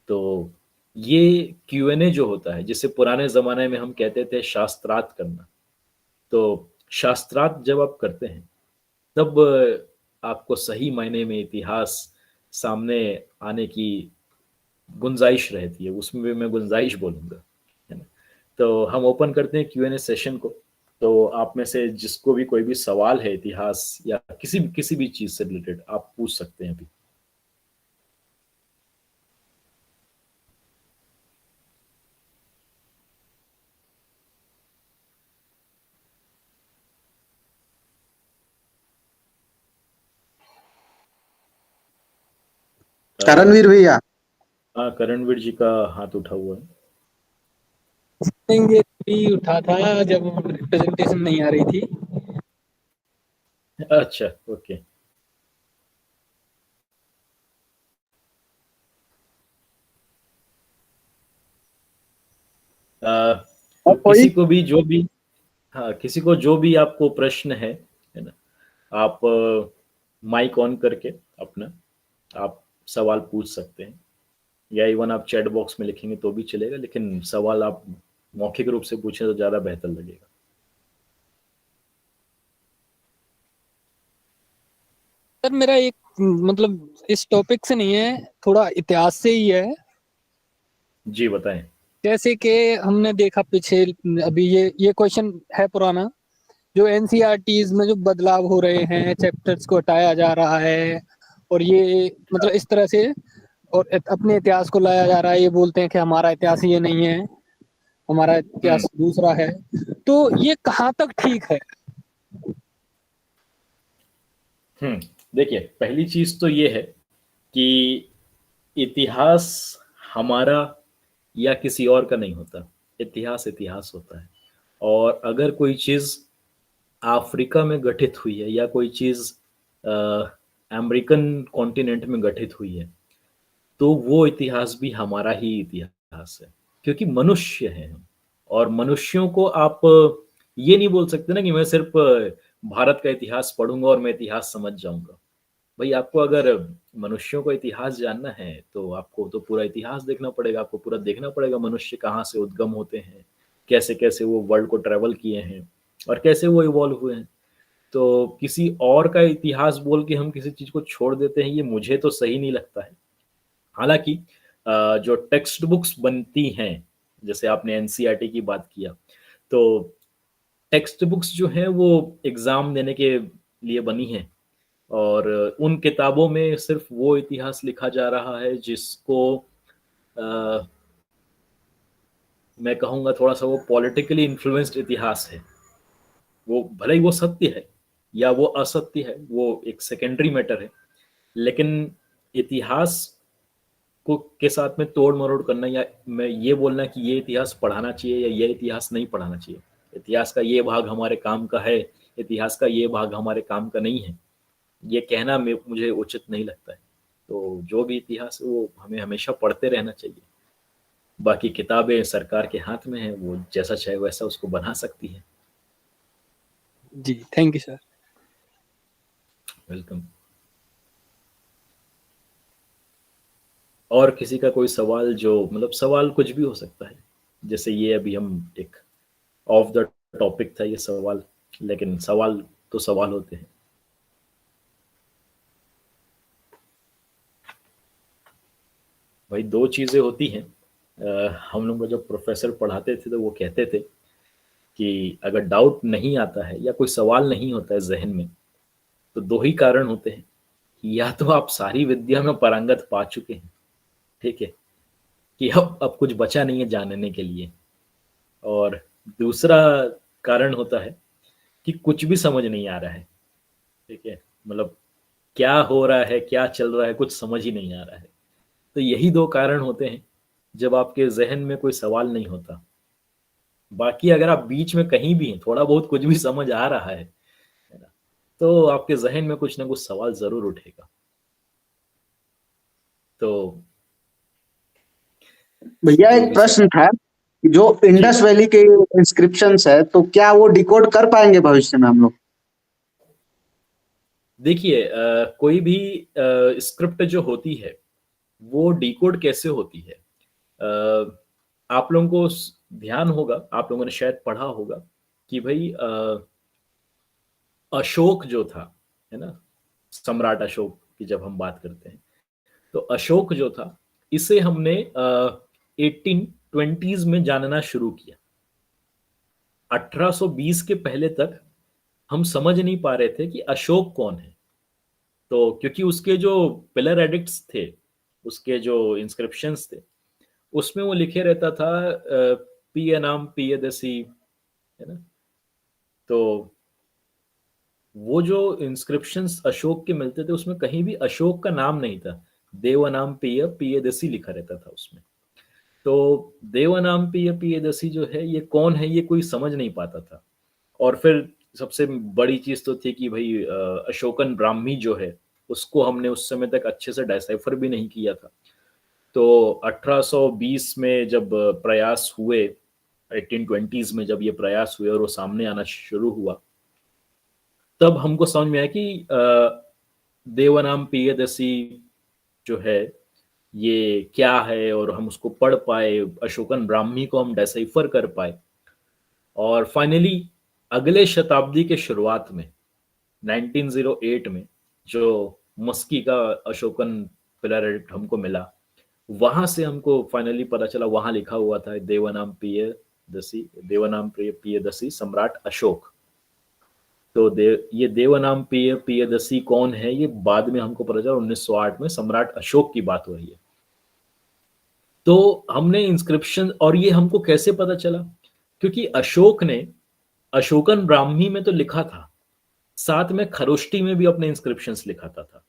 तो ये Q&A जो होता है, जिसे पुराने ज़माने में हम कहते थे शास्त्रार्थ करना, तो शास्त्रार्थ जब आप करते हैं तब आपको सही मायने में इतिहास सामने आने की गुंजाइश रहती है, उसमें भी मैं गुंजाइश बोलूँगा, है ना। तो हम ओपन करते हैं Q&A सेशन को। तो आप में से जिसको भी कोई भी सवाल है इतिहास या किसी भी चीज़ से रिलेटेड, आप पूछ सकते हैं अभी। करणवीर भैया। हाँ, करणवीर जी का हाथ उठा हुआ है। ये भी उठा था जब रिप्रेजेंटेशन नहीं आ रही थी। अच्छा, ओके। तो कोई किसी को भी जो भी, हाँ, किसी को जो भी आपको प्रश्न है ना, आप माइक ऑन करके अपना आप सवाल पूछ सकते हैं, या इवन आप चैट बॉक्स में लिखेंगे तो भी चलेगा, लेकिन सवाल आप मौखिक रूप से पूछें तो ज्यादा बेहतर लगेगा। सर मेरा एक मतलब इस टॉपिक से नहीं है, थोड़ा इतिहास से ही है। जी बताएं। जैसे कि हमने देखा पीछे, अभी ये क्वेश्चन है पुराना, जो एनसीईआरटीज में जो बदलाव हो रहे हैं, चैप्टर्स को हटाया जा रहा है और ये मतलब इस तरह से, और अपने इतिहास को लाया जा रहा है। ये बोलते हैं कि हमारा इतिहास ये नहीं है, हमारा इतिहास दूसरा है। तो ये कहाँ तक ठीक है? देखिए, पहली चीज तो ये है कि इतिहास हमारा या किसी और का नहीं होता। इतिहास इतिहास होता है। और अगर कोई चीज अफ्रीका में गठित हुई है या कोई चीज अमेरिकन कॉन्टिनेंट में गठित हुई है, तो वो इतिहास भी हमारा ही इतिहास है, क्योंकि मनुष्य हैं हम। और मनुष्यों को आप ये नहीं बोल सकते ना कि मैं सिर्फ भारत का इतिहास पढ़ूंगा और मैं इतिहास समझ जाऊंगा। भाई, आपको अगर मनुष्यों का इतिहास जानना है तो आपको तो पूरा इतिहास देखना पड़ेगा। आपको पूरा देखना पड़ेगा मनुष्य कहाँ से उद्गम होते हैं, कैसे कैसे वो वर्ल्ड को ट्रेवल किए हैं और कैसे वो इवॉल्व हुए हैं। तो किसी और का इतिहास बोल के हम किसी चीज को छोड़ देते हैं, ये मुझे तो सही नहीं लगता है। हालांकि जो टेक्स्ट बुक्स बनती हैं, जैसे आपने एनसीईआरटी की बात किया, तो टेक्स्ट बुक्स जो हैं वो एग्जाम देने के लिए बनी हैं। और उन किताबों में सिर्फ वो इतिहास लिखा जा रहा है जिसको अ, मैं कहूँगा थोड़ा सा वो पॉलिटिकली इन्फ्लुएंस्ड इतिहास है। वो भले ही वो सत्य है या वो असत्य है, वो एक सेकेंडरी मैटर है। लेकिन इतिहास को के साथ में तोड़ मरोड़ करना, या मैं ये बोलना कि ये इतिहास पढ़ाना चाहिए या ये इतिहास नहीं पढ़ाना चाहिए, इतिहास का ये भाग हमारे काम का है, इतिहास का ये भाग हमारे काम का नहीं है, ये कहना मुझे उचित नहीं लगता है। तो जो भी इतिहास है वो हमें हमेशा पढ़ते रहना चाहिए। बाकी किताबें सरकार के हाथ में है, वो जैसा चाहे वैसा उसको बना सकती है। जी, थैंक यू सर। वेलकम। और किसी का कोई सवाल, जो मतलब सवाल कुछ भी हो सकता है, जैसे ये अभी हम एक ऑफ द टॉपिक था ये सवाल, लेकिन सवाल तो सवाल होते हैं। भाई, दो चीजें होती हैं। हम लोग को जब प्रोफेसर पढ़ाते थे तो वो कहते थे कि अगर डाउट नहीं आता है या कोई सवाल नहीं होता है जहन में, तो दो ही कारण होते हैं। या तो आप सारी विद्या में पारंगत पा चुके हैं, ठीक है, कि अब कुछ बचा नहीं है जानने के लिए। और दूसरा कारण होता है कि कुछ भी समझ नहीं आ रहा है, ठीक है, मतलब क्या हो रहा है, क्या चल रहा है, कुछ समझ ही नहीं आ रहा है। तो यही दो कारण होते हैं जब आपके जहन में कोई सवाल नहीं होता। बाकी अगर आप बीच में कहीं भी हैं, थोड़ा बहुत कुछ भी समझ आ रहा है ना, तो आपके जहन में कुछ ना कुछ सवाल जरूर उठेगा। तो भैया जो एक भी प्रश्न सवाल। था कि जो जी, इंडस वैली के इंस्क्रिप्शंस है तो क्या वो डिकोड कर पाएंगे भविष्य में हम लोग? देखिए, कोई भी स्क्रिप्ट जो होती है वो डिकोड कैसे होती है। आप लोगों को ध्यान होगा, आप लोगों ने शायद पढ़ा होगा कि भाई अशोक जो था, है ना, सम्राट अशोक की जब हम बात करते हैं, तो अशोक जो था, इसे हमने 1820s में जानना शुरू किया। 1820 के पहले तक हम समझ नहीं पा रहे थे कि अशोक कौन है। तो क्योंकि उसके जो पिलर एडिक्ट्स थे, उसके जो इंस्क्रिप्शंस थे, उसमें वो लिखे रहता था पिय नाम पियदसी, है ना। तो वो जो इंस्क्रिप्शंस अशोक के मिलते थे उसमें कहीं भी अशोक का नाम नहीं था। देवनामप्रिय प्रियदसी लिखा रहता था उसमें। तो देवनामप्रिय प्रियदसी जो है ये कौन है, ये कोई समझ नहीं पाता था। और फिर सबसे बड़ी चीज तो थी कि भाई अशोकन ब्राह्मी जो है उसको हमने उस समय तक अच्छे से डायसाइफर भी नहीं किया था। तो 1820 में जब प्रयास हुए, 1820s में जब ये प्रयास हुए और वो सामने आना शुरू हुआ, तब हमको समझ में आया कि देवनाम प्रियदसी जो है ये क्या है, और हम उसको पढ़ पाए, अशोकन ब्राह्मी को हम डेसाइफर कर पाए। और फाइनली अगले शताब्दी के शुरुआत में 1908 में जो मस्की का अशोकन फिलारेट हमको मिला, वहां से हमको फाइनली पता चला, वहां लिखा हुआ था देवनाम प्रियदसी, देवनाम प्रियदसी सम्राट अशोक। तो ये देवनाम प्रियदसी कौन है, ये बाद में हमको पता चला 1908 में सम्राट अशोक की बात हो रही है। तो हमने इंस्क्रिप्शन, और ये हमको कैसे पता चला, क्योंकि अशोक ने अशोकन ब्राह्मी में तो लिखा था, साथ में खरोष्टी में भी अपने इंस्क्रिप्शंस लिखाता था,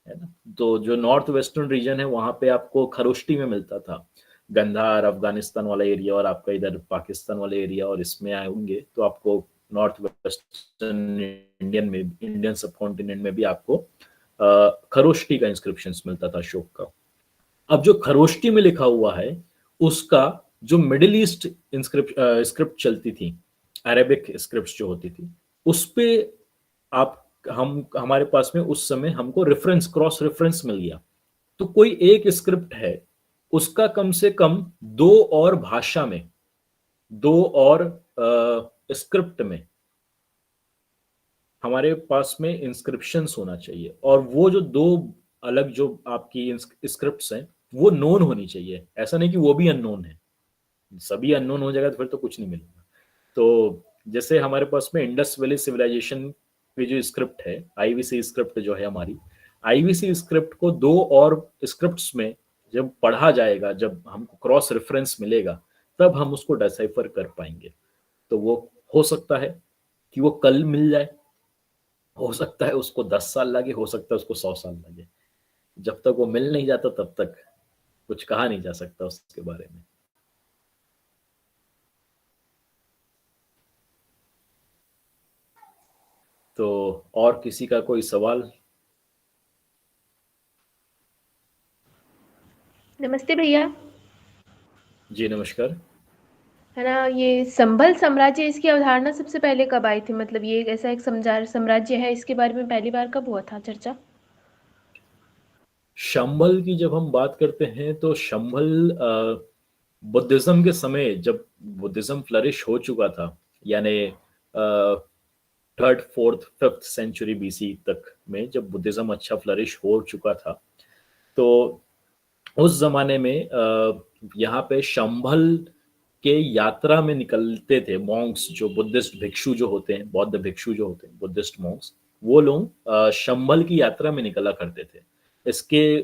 है ना। तो जो नॉर्थ वेस्टर्न रीजन है वहां पे आपको खरोष्टी में मिलता था, गंधार अफगानिस्तान वाला एरिया और आपका इधर पाकिस्तान वाले एरिया, और इसमें आएंगे तो आपको नॉर्थ वेस्टर्न इंडियन में, इंडियन सब कॉन्टिनेंट में भी आपको खरोष्टी का इंस्क्रिप्शंस मिलता था अशोक का। अब जो खरोष्टी में लिखा हुआ है उसका जो मिडिल ईस्ट स्क्रिप्ट चलती थी, अरेबिक स्क्रिप्ट जो होती थी, उस पे आप हमारे पास में उस समय हमको रेफरेंस, क्रॉस रेफरेंस मिल गया। तो कोई एक स्क्रिप्ट है, उसका कम से कम दो और भाषा में, दो और स्क्रिप्ट में हमारे पास में इंस्क्रिप्शंस होना चाहिए, और वो जो दो अलग जो आपकी स्क्रिप्ट्स हैं वो नोन होनी चाहिए। ऐसा नहीं कि वो भी अननोन है, सभी अननोन हो जाएगा तो फिर तो कुछ नहीं मिलेगा। तो जैसे हमारे पास में इंडस वैली सिविलाइजेशन की जो स्क्रिप्ट है, आईवीसी स्क्रिप्ट जो है हमारी, आईवीसी स्क्रिप्ट को दो और स्क्रिप्ट्स में जब पढ़ा जाएगा, जब हमको क्रॉस रेफरेंस मिलेगा, तब हम उसको डिसाइफर कर पाएंगे। तो वो हो सकता है कि वो कल मिल जाए, हो सकता है उसको 10 साल लगे, हो सकता है उसको 100 साल लगे। जब तक वो मिल नहीं जाता तब तक कुछ कहा नहीं जा सकता उसके बारे में। तो और किसी का कोई सवाल? नमस्ते भैया। जी नमस्कार। है ना, ये संभल साम्राज्य, इसकी अवधारणा सबसे पहले कब आई थी? मतलब ये ऐसा एक साम्राज्य है, इसके बारे में पहली बार कब हुआ था चर्चा? शंभल की जब हम बात करते हैं तो शंभल बुद्धिज्म के समय, जब बुद्धिज्म फ्लरिश हो चुका था, यानी third fourth fifth century BC तक में जब बुद्धिज्म अच्छा फ्लरिश हो चुका था, तो उस जमाने में यहाँ पे शंभल के यात्रा में निकलते थे मॉन्क्स, जो बुद्धिस्ट भिक्षु जो होते हैं, बौद्ध भिक्षु जो होते हैं, बुद्धिस्ट मॉन्क्स, वो लोग शंभल की यात्रा में निकला करते थे। इसके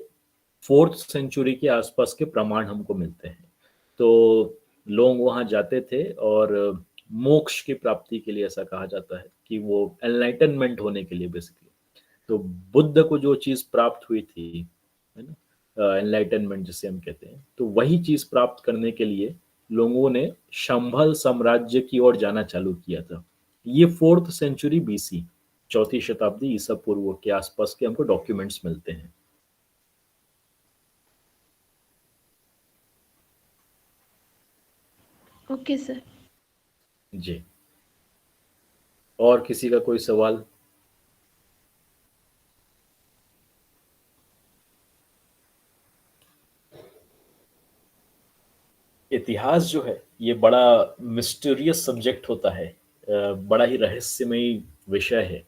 फोर्थ सेंचुरी के आसपास के प्रमाण हमको मिलते हैं। तो लोग वहां जाते थे और मोक्ष की प्राप्ति के लिए, ऐसा कहा जाता है कि वो एनलाइटनमेंट होने के लिए बेसिकली। तो बुद्ध को जो चीज प्राप्त हुई थी, है ना, एनलाइटनमेंट जिसे हम कहते हैं, तो वही चीज प्राप्त करने के लिए लोगों ने शंभल साम्राज्य की ओर जाना चालू किया था। ये फोर्थ सेंचुरी बीसी, चौथी शताब्दी ईसा पूर्व के आसपास के हमको डॉक्यूमेंट्स मिलते हैं। Okay sir. जी, और किसी का कोई सवाल? इतिहास जो है ये बड़ा मिस्टीरियस सब्जेक्ट होता है, बड़ा ही रहस्यमयी विषय है।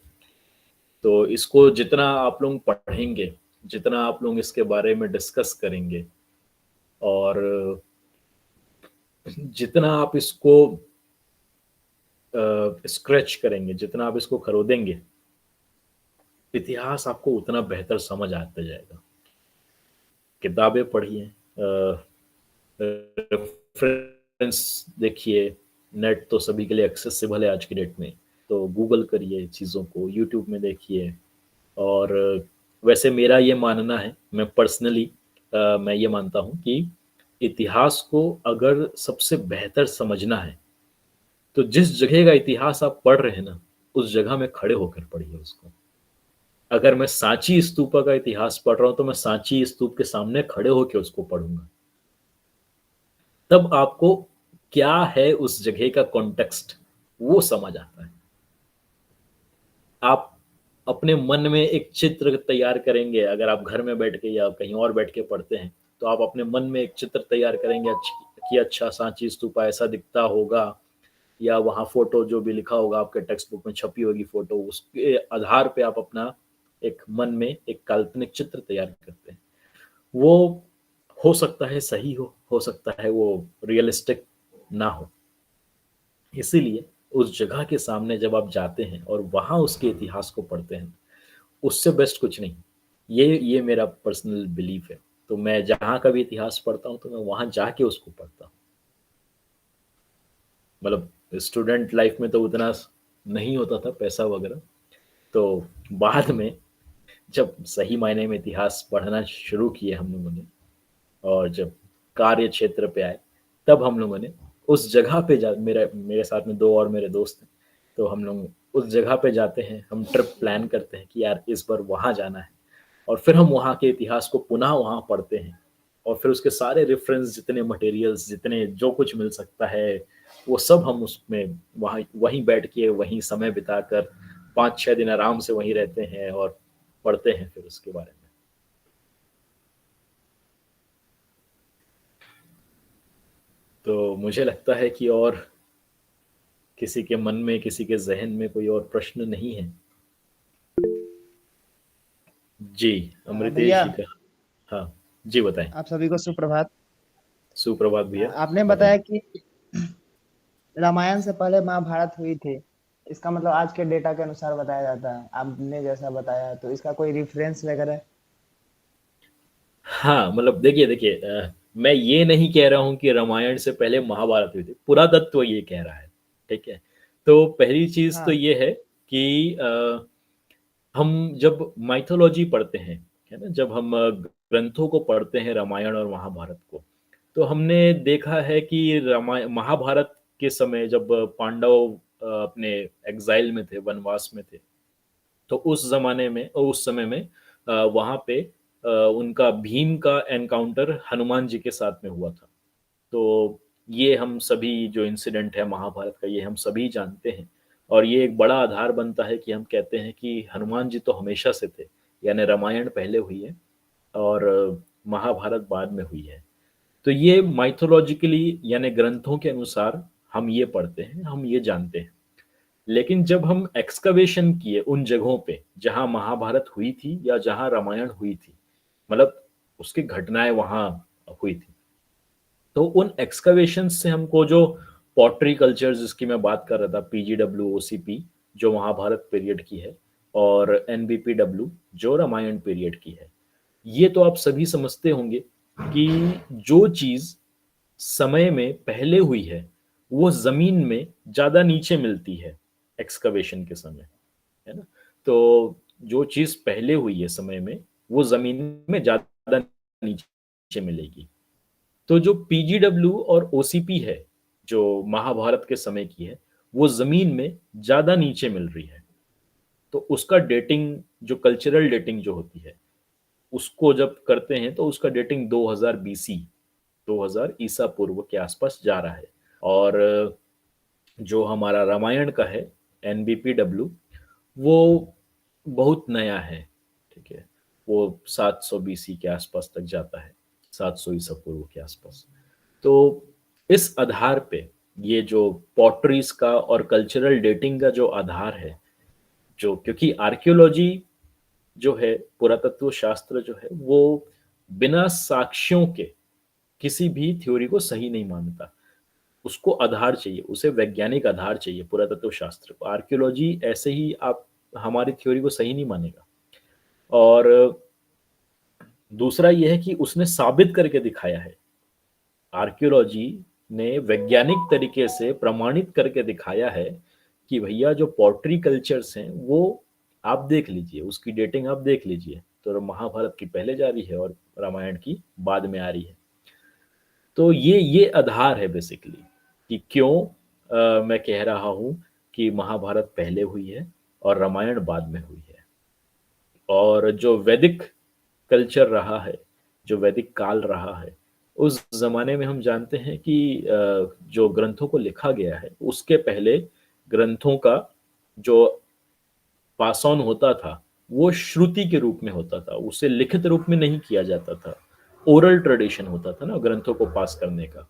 तो इसको जितना आप लोग पढ़ेंगे, जितना आप लोग इसके बारे में डिस्कस करेंगे, और जितना आप इसको स्क्रैच करेंगे, जितना आप इसको खरोदेंगे, इतिहास आपको उतना बेहतर समझ आता जाएगा। किताबें पढ़िए, रेफरेंस देखिए, नेट तो सभी के लिए एक्सेसिबल है आज की डेट में, तो गूगल करिए चीज़ों को, यूट्यूब में देखिए, और वैसे मेरा ये मानना है, मैं पर्सनली मैं ये मानता हूँ कि इतिहास को अगर सबसे बेहतर समझना है तो जिस जगह का इतिहास आप पढ़ रहे हैं ना, उस जगह में खड़े होकर पढ़िए उसको। अगर मैं सांची स्तूपा का इतिहास पढ़ रहा हूं तो मैं सांची स्तूप के सामने खड़े होकर उसको पढ़ूंगा। तब आपको क्या है उस जगह का कॉन्टेक्स्ट वो समझ आता है। आप अपने मन में एक चित्र तैयार करेंगे, अगर आप घर में बैठ के या कहीं और बैठ के पढ़ते हैं तो आप अपने मन में एक चित्र तैयार करेंगे कि अच्छा सांची स्तूपा ऐसा दिखता होगा, या वहाँ फोटो जो भी लिखा होगा आपके टेक्स्ट बुक में छपी होगी फोटो, उसके आधार पे आप अपना एक मन में एक काल्पनिक चित्र तैयार करते हैं। वो हो सकता है सही हो सकता है वो रियलिस्टिक ना हो। इसीलिए उस जगह के सामने जब आप जाते हैं और वहां उसके इतिहास को पढ़ते हैं, उससे बेस्ट कुछ नहीं। ये मेरा पर्सनल बिलीफ है। तो मैं जहाँ का भी इतिहास पढ़ता हूँ तो मैं वहां जाके उसको पढ़ता हूँ। मतलब स्टूडेंट लाइफ में तो उतना नहीं होता था पैसा वगैरह, तो बाद में जब सही मायने में इतिहास पढ़ना शुरू किए हम लोगों ने, और जब कार्य क्षेत्र पे आए, तब हम लोगों ने उस जगह पे मेरे मेरे साथ में दो और मेरे दोस्त हैं, तो हम लोग उस जगह पे जाते हैं, हम ट्रिप प्लान करते हैं कि यार इस बार वहाँ जाना है, और फिर हम वहाँ के इतिहास को पुनः वहाँ पढ़ते हैं, और फिर उसके सारे रेफरेंस, जितने मटेरियल्स, जितने जो कुछ मिल सकता है, वो सब हम उसमें वहीं बैठ के वहीं समय बिताकर 5-6 दिन आराम से वहीं रहते हैं और पढ़ते हैं फिर उसके बारे में। तो मुझे लगता है कि और किसी के मन में, किसी के जहन में कोई और प्रश्न नहीं है। जी, अमृतेश भैया जी का। हाँ जी, बताएं। आप सभी को सुप्रभात। सुप्रभात भैया, आपने बताएं। बताया कि रामायण से पहले महाभारत हुई थी, इसका मतलब आज के डेटा के अनुसार बताया जाता है। आपने जैसा बताया, तो इसका कोई रेफरेंस वगैरह? हाँ, मतलब देखिए देखिए, मैं ये नहीं कह रहा हूँ कि रामायण से पहले महाभारत हुई थी, पुरातत्व ये कह रहा है। ठीक है, तो पहली चीज तो हाँ ये है कि हम जब माइथोलॉजी पढ़ते हैं, है ना, जब हम ग्रंथों को पढ़ते हैं, रामायण और महाभारत को, तो हमने देखा है कि रामायण महाभारत के समय जब पांडव अपने एग्जाइल में थे, वनवास में थे, तो उस जमाने में और उस समय में वहां पे उनका भीम का एनकाउंटर हनुमान जी के साथ में हुआ था। तो ये हम सभी जो इंसिडेंट है महाभारत का, ये हम सभी जानते हैं, और ये एक बड़ा आधार बनता है कि हम कहते हैं कि हनुमान जी तो हमेशा से थे, यानी रामायण पहले हुई है और महाभारत बाद में हुई है। तो ये माइथोलॉजिकली यानी ग्रंथों के अनुसार हम ये पढ़ते हैं, हम ये जानते हैं। लेकिन जब हम एक्सकवेशन किए उन जगहों पे जहां महाभारत हुई थी या जहां रामायण हुई थी, मतलब उसकी घटनाएं वहां हुई थी, तो उन एक्सकवेशन से हमको जो पॉटरी कल्चर जिसकी मैं बात कर रहा था, पीजीडब्ल्यू, ओसीपी जो महाभारत पीरियड की है, और एनबीपीडब्ल्यू जो रामायण पीरियड की है, ये तो आप सभी समझते होंगे कि जो चीज समय में पहले हुई है वो जमीन में ज्यादा नीचे मिलती है एक्सकवेशन के समय, है ना। तो जो चीज पहले हुई है समय में, वो जमीन में ज्यादा नीचे मिलेगी। तो जो पीजीडब्ल्यू और ओसीपी है जो महाभारत के समय की है, वो जमीन में ज्यादा नीचे मिल रही है। तो उसका डेटिंग, जो कल्चरल डेटिंग जो होती है, उसको जब करते हैं तो उसका डेटिंग 2000 बीसी, 2000 ईसा पूर्व के आसपास जा रहा है। और जो हमारा रामायण का है एनबीपीडब्ल्यू, वो बहुत नया है। ठीक है, वो 700 बीसी के आसपास तक जाता है, 700 ईसा पूर्व के आसपास। तो इस आधार पे ये जो पॉटरीज का और कल्चरल डेटिंग का जो आधार है, जो क्योंकि आर्कियोलॉजी जो है, पुरातत्व शास्त्र जो है, वो बिना साक्ष्यों के किसी भी थ्योरी को सही नहीं मानता। उसको आधार चाहिए, उसे वैज्ञानिक आधार चाहिए पुरातत्व शास्त्र को। आर्कियोलॉजी ऐसे ही आप हमारी थ्योरी को सही नहीं मानेगा। और दूसरा यह है कि उसने साबित करके दिखाया है, आर्कियोलॉजी ने वैज्ञानिक तरीके से प्रमाणित करके दिखाया है कि भैया जो पॉटरी कल्चर्स हैं वो आप देख लीजिए, उसकी डेटिंग आप देख लीजिए, तो महाभारत की पहले जा रही है और रामायण की बाद में आ रही है। तो ये आधार है बेसिकली कि क्यों मैं कह रहा हूं कि महाभारत पहले हुई है और रामायण बाद में हुई है। और जो वैदिक कल्चर रहा है, जो वैदिक काल रहा है, उस जमाने में हम जानते हैं कि जो ग्रंथों को लिखा गया है उसके पहले ग्रंथों का जो पास ऑन होता था वो श्रुति के रूप में होता था, उसे लिखित रूप में नहीं किया जाता था। ओरल ट्रेडिशन होता था ना ग्रंथों को पास करने का।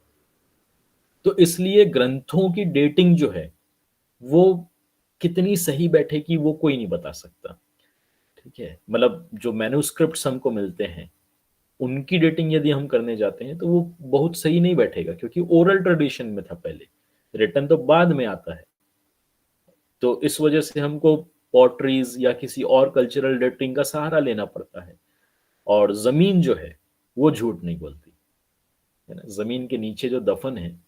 तो इसलिए ग्रंथों की डेटिंग जो है वो कितनी सही बैठेगी वो कोई नहीं बता सकता। ठीक है, मतलब जो मैन्युस्क्रिप्ट्स हमको मिलते हैं उनकी डेटिंग यदि हम करने जाते हैं तो वो बहुत सही नहीं बैठेगा, क्योंकि ओरल ट्रेडिशन में था पहले, रिटन तो बाद में आता है। तो इस वजह से हमको पॉटरीज या किसी और कल्चरल डेटिंग का सहारा लेना पड़ता है। और जमीन जो है वो झूठ नहीं बोलती है ना, जमीन के नीचे जो दफन है,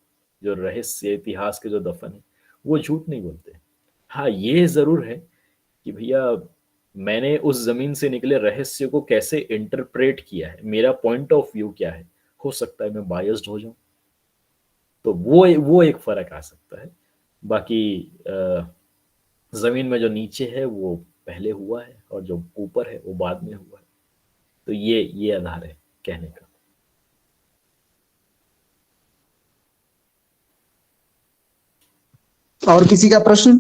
जो रहस्य इतिहास के जो दफन है, वो झूठ नहीं बोलते। हाँ, ये जरूर है कि भैया मैंने उस जमीन से निकले रहस्य को कैसे इंटरप्रेट किया है, मेरा पॉइंट ऑफ व्यू क्या है। हो सकता है मैं बायस्ड हो जाऊं, तो वो एक फर्क आ सकता है। बाकी जमीन में जो नीचे है वो पहले हुआ है और जो ऊपर है वो बाद में हुआ है। तो ये आधार है कहने का। और किसी का प्रश्न?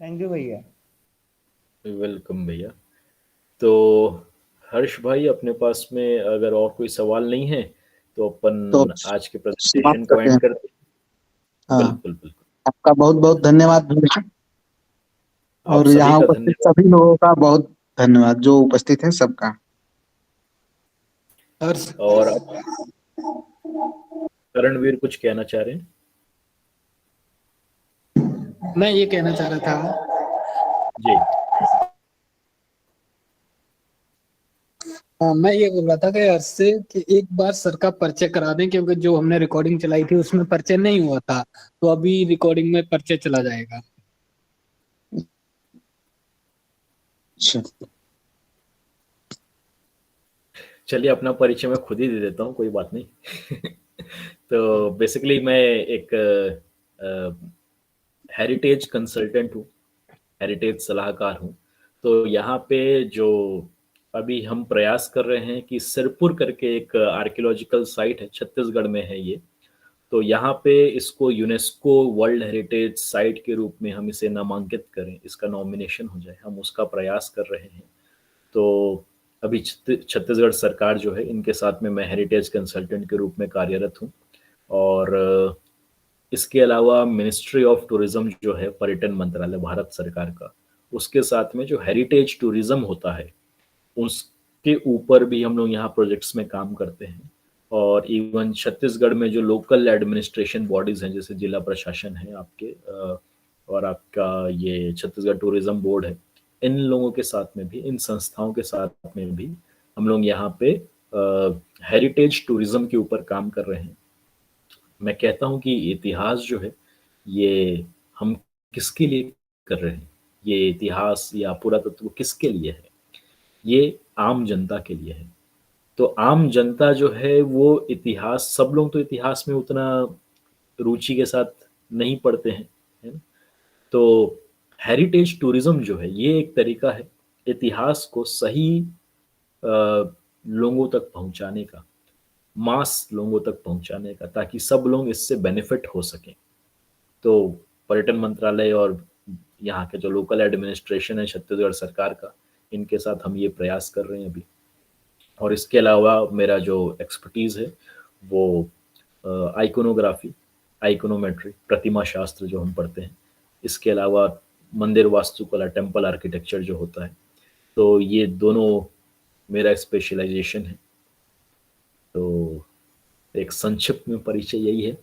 थैंक यू भैया। वेलकम भैया। तो हर्ष भाई, अपने पास में अगर और कोई सवाल नहीं है तो अपन तो आज के प्रेजेंटेशन समाप्त को करते एंड हैं। करते हैं। हाँ, बिल्कुल बिल्कुल। आपका बहुत बहुत धन्यवाद भैया, आप और सभी यहाँ का उपस्थित धन्यवाद। सभी लोगों का बहुत धन्यवाद, जो उपस्थित हैं सबका। और अब करणवीर कुछ कहना चाह रहे हैं? मैं ये कहना चाह रहा था जी। मैं ये बोल रहा था कि अर्श से कि एक बार सर का परिचय करा दें, क्योंकि जो हमने रिकॉर्डिंग चलाई थी उसमें परिचय नहीं हुआ था, तो अभी रिकॉर्डिंग में परिचय चला जाएगा। अच्छा, चलिए, अपना परिचय मैं खुद ही दे देता हूँ, कोई बात नहीं। तो बेसिकली मैं एक हेरिटेज कंसल्टेंट हूँ, हेरिटेज सलाहकार हूँ। तो यहाँ पे जो अभी हम प्रयास कर रहे हैं कि सिरपुर करके एक आर्कियोलॉजिकल साइट है, छत्तीसगढ़ में है ये। तो यहाँ पे इसको यूनेस्को वर्ल्ड हेरिटेज साइट के रूप में हम इसे नामांकित करें, इसका नॉमिनेशन हो जाए, हम उसका प्रयास कर रहे हैं। तो अभी छत्तीसगढ़ सरकार जो है, इनके साथ में मैं हेरिटेज कंसल्टेंट के रूप में कार्यरत हूँ। और इसके अलावा मिनिस्ट्री ऑफ टूरिज्म जो है, पर्यटन मंत्रालय भारत सरकार का, उसके साथ में जो हेरिटेज टूरिज्म होता है उसके ऊपर भी हम लोग यहाँ प्रोजेक्ट्स में काम करते हैं। और इवन छत्तीसगढ़ में जो लोकल एडमिनिस्ट्रेशन बॉडीज हैं, जैसे जिला प्रशासन है आपके, और आपका ये छत्तीसगढ़ टूरिज्म बोर्ड है, इन लोगों के साथ में भी, इन संस्थाओं के साथ में भी हम लोग यहाँ पे हेरिटेज टूरिज्म के ऊपर काम कर रहे हैं। मैं कहता हूँ कि इतिहास जो है ये हम किसके लिए कर रहे हैं, ये इतिहास या पुरातत्व किसके लिए है, ये आम जनता के लिए है। तो आम जनता जो है वो इतिहास, सब लोग तो इतिहास में उतना रुचि के साथ नहीं पढ़ते हैं, है ना। तो हेरिटेज टूरिज्म जो है ये एक तरीका है इतिहास को सही लोगों तक पहुंचाने का, मास लोगों तक पहुंचाने का, ताकि सब लोग इससे बेनिफिट हो सकें। तो पर्यटन मंत्रालय और यहाँ के जो लोकल एडमिनिस्ट्रेशन है छत्तीसगढ़ सरकार का, इनके साथ हम ये प्रयास कर रहे हैं अभी। और इसके अलावा मेरा जो एक्सपर्टीज़ है वो आइकोनोग्राफी, आइकोनोमेट्री, प्रतिमा शास्त्र जो हम पढ़ते हैं, इसके अलावा मंदिर वास्तुकला, टेम्पल आर्किटेक्चर जो होता है, तो ये दोनों मेरा स्पेशलाइजेशन है। तो एक संक्षिप्त में परिचय यही है।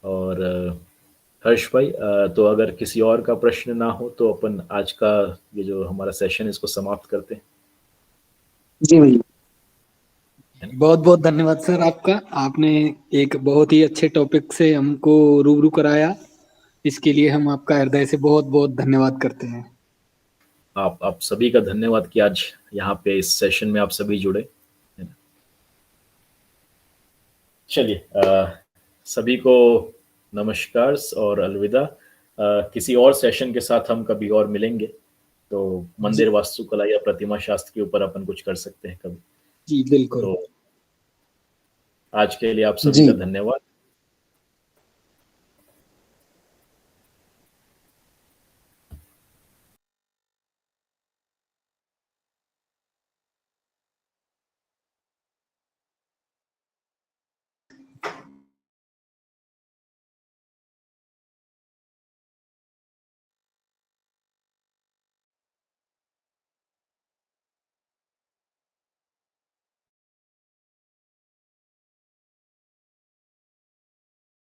और हर्ष भाई, तो अगर किसी और का प्रश्न ना हो तो अपन आज का ये जो हमारा सेशन इसको समाप्त करते हैं, जी भैया। है ना। बहुत बहुत धन्यवाद सर आपका। आपने एक बहुत ही अच्छे टॉपिक से हमको रूबरू कराया, इसके लिए हम आपका हृदय से बहुत बहुत धन्यवाद करते हैं। आप सभी का धन्यवाद कि आज यहाँ पे इस सेशन में आप सभी जुड़े। चलिए, सभी को नमस्कार और अलविदा। किसी और सेशन के साथ हम कभी और मिलेंगे, तो मंदिर वास्तुकला या प्रतिमा शास्त्र के ऊपर अपन कुछ कर सकते हैं कभी। जी बिल्कुल। तो आज के लिए आप सभी का धन्यवाद।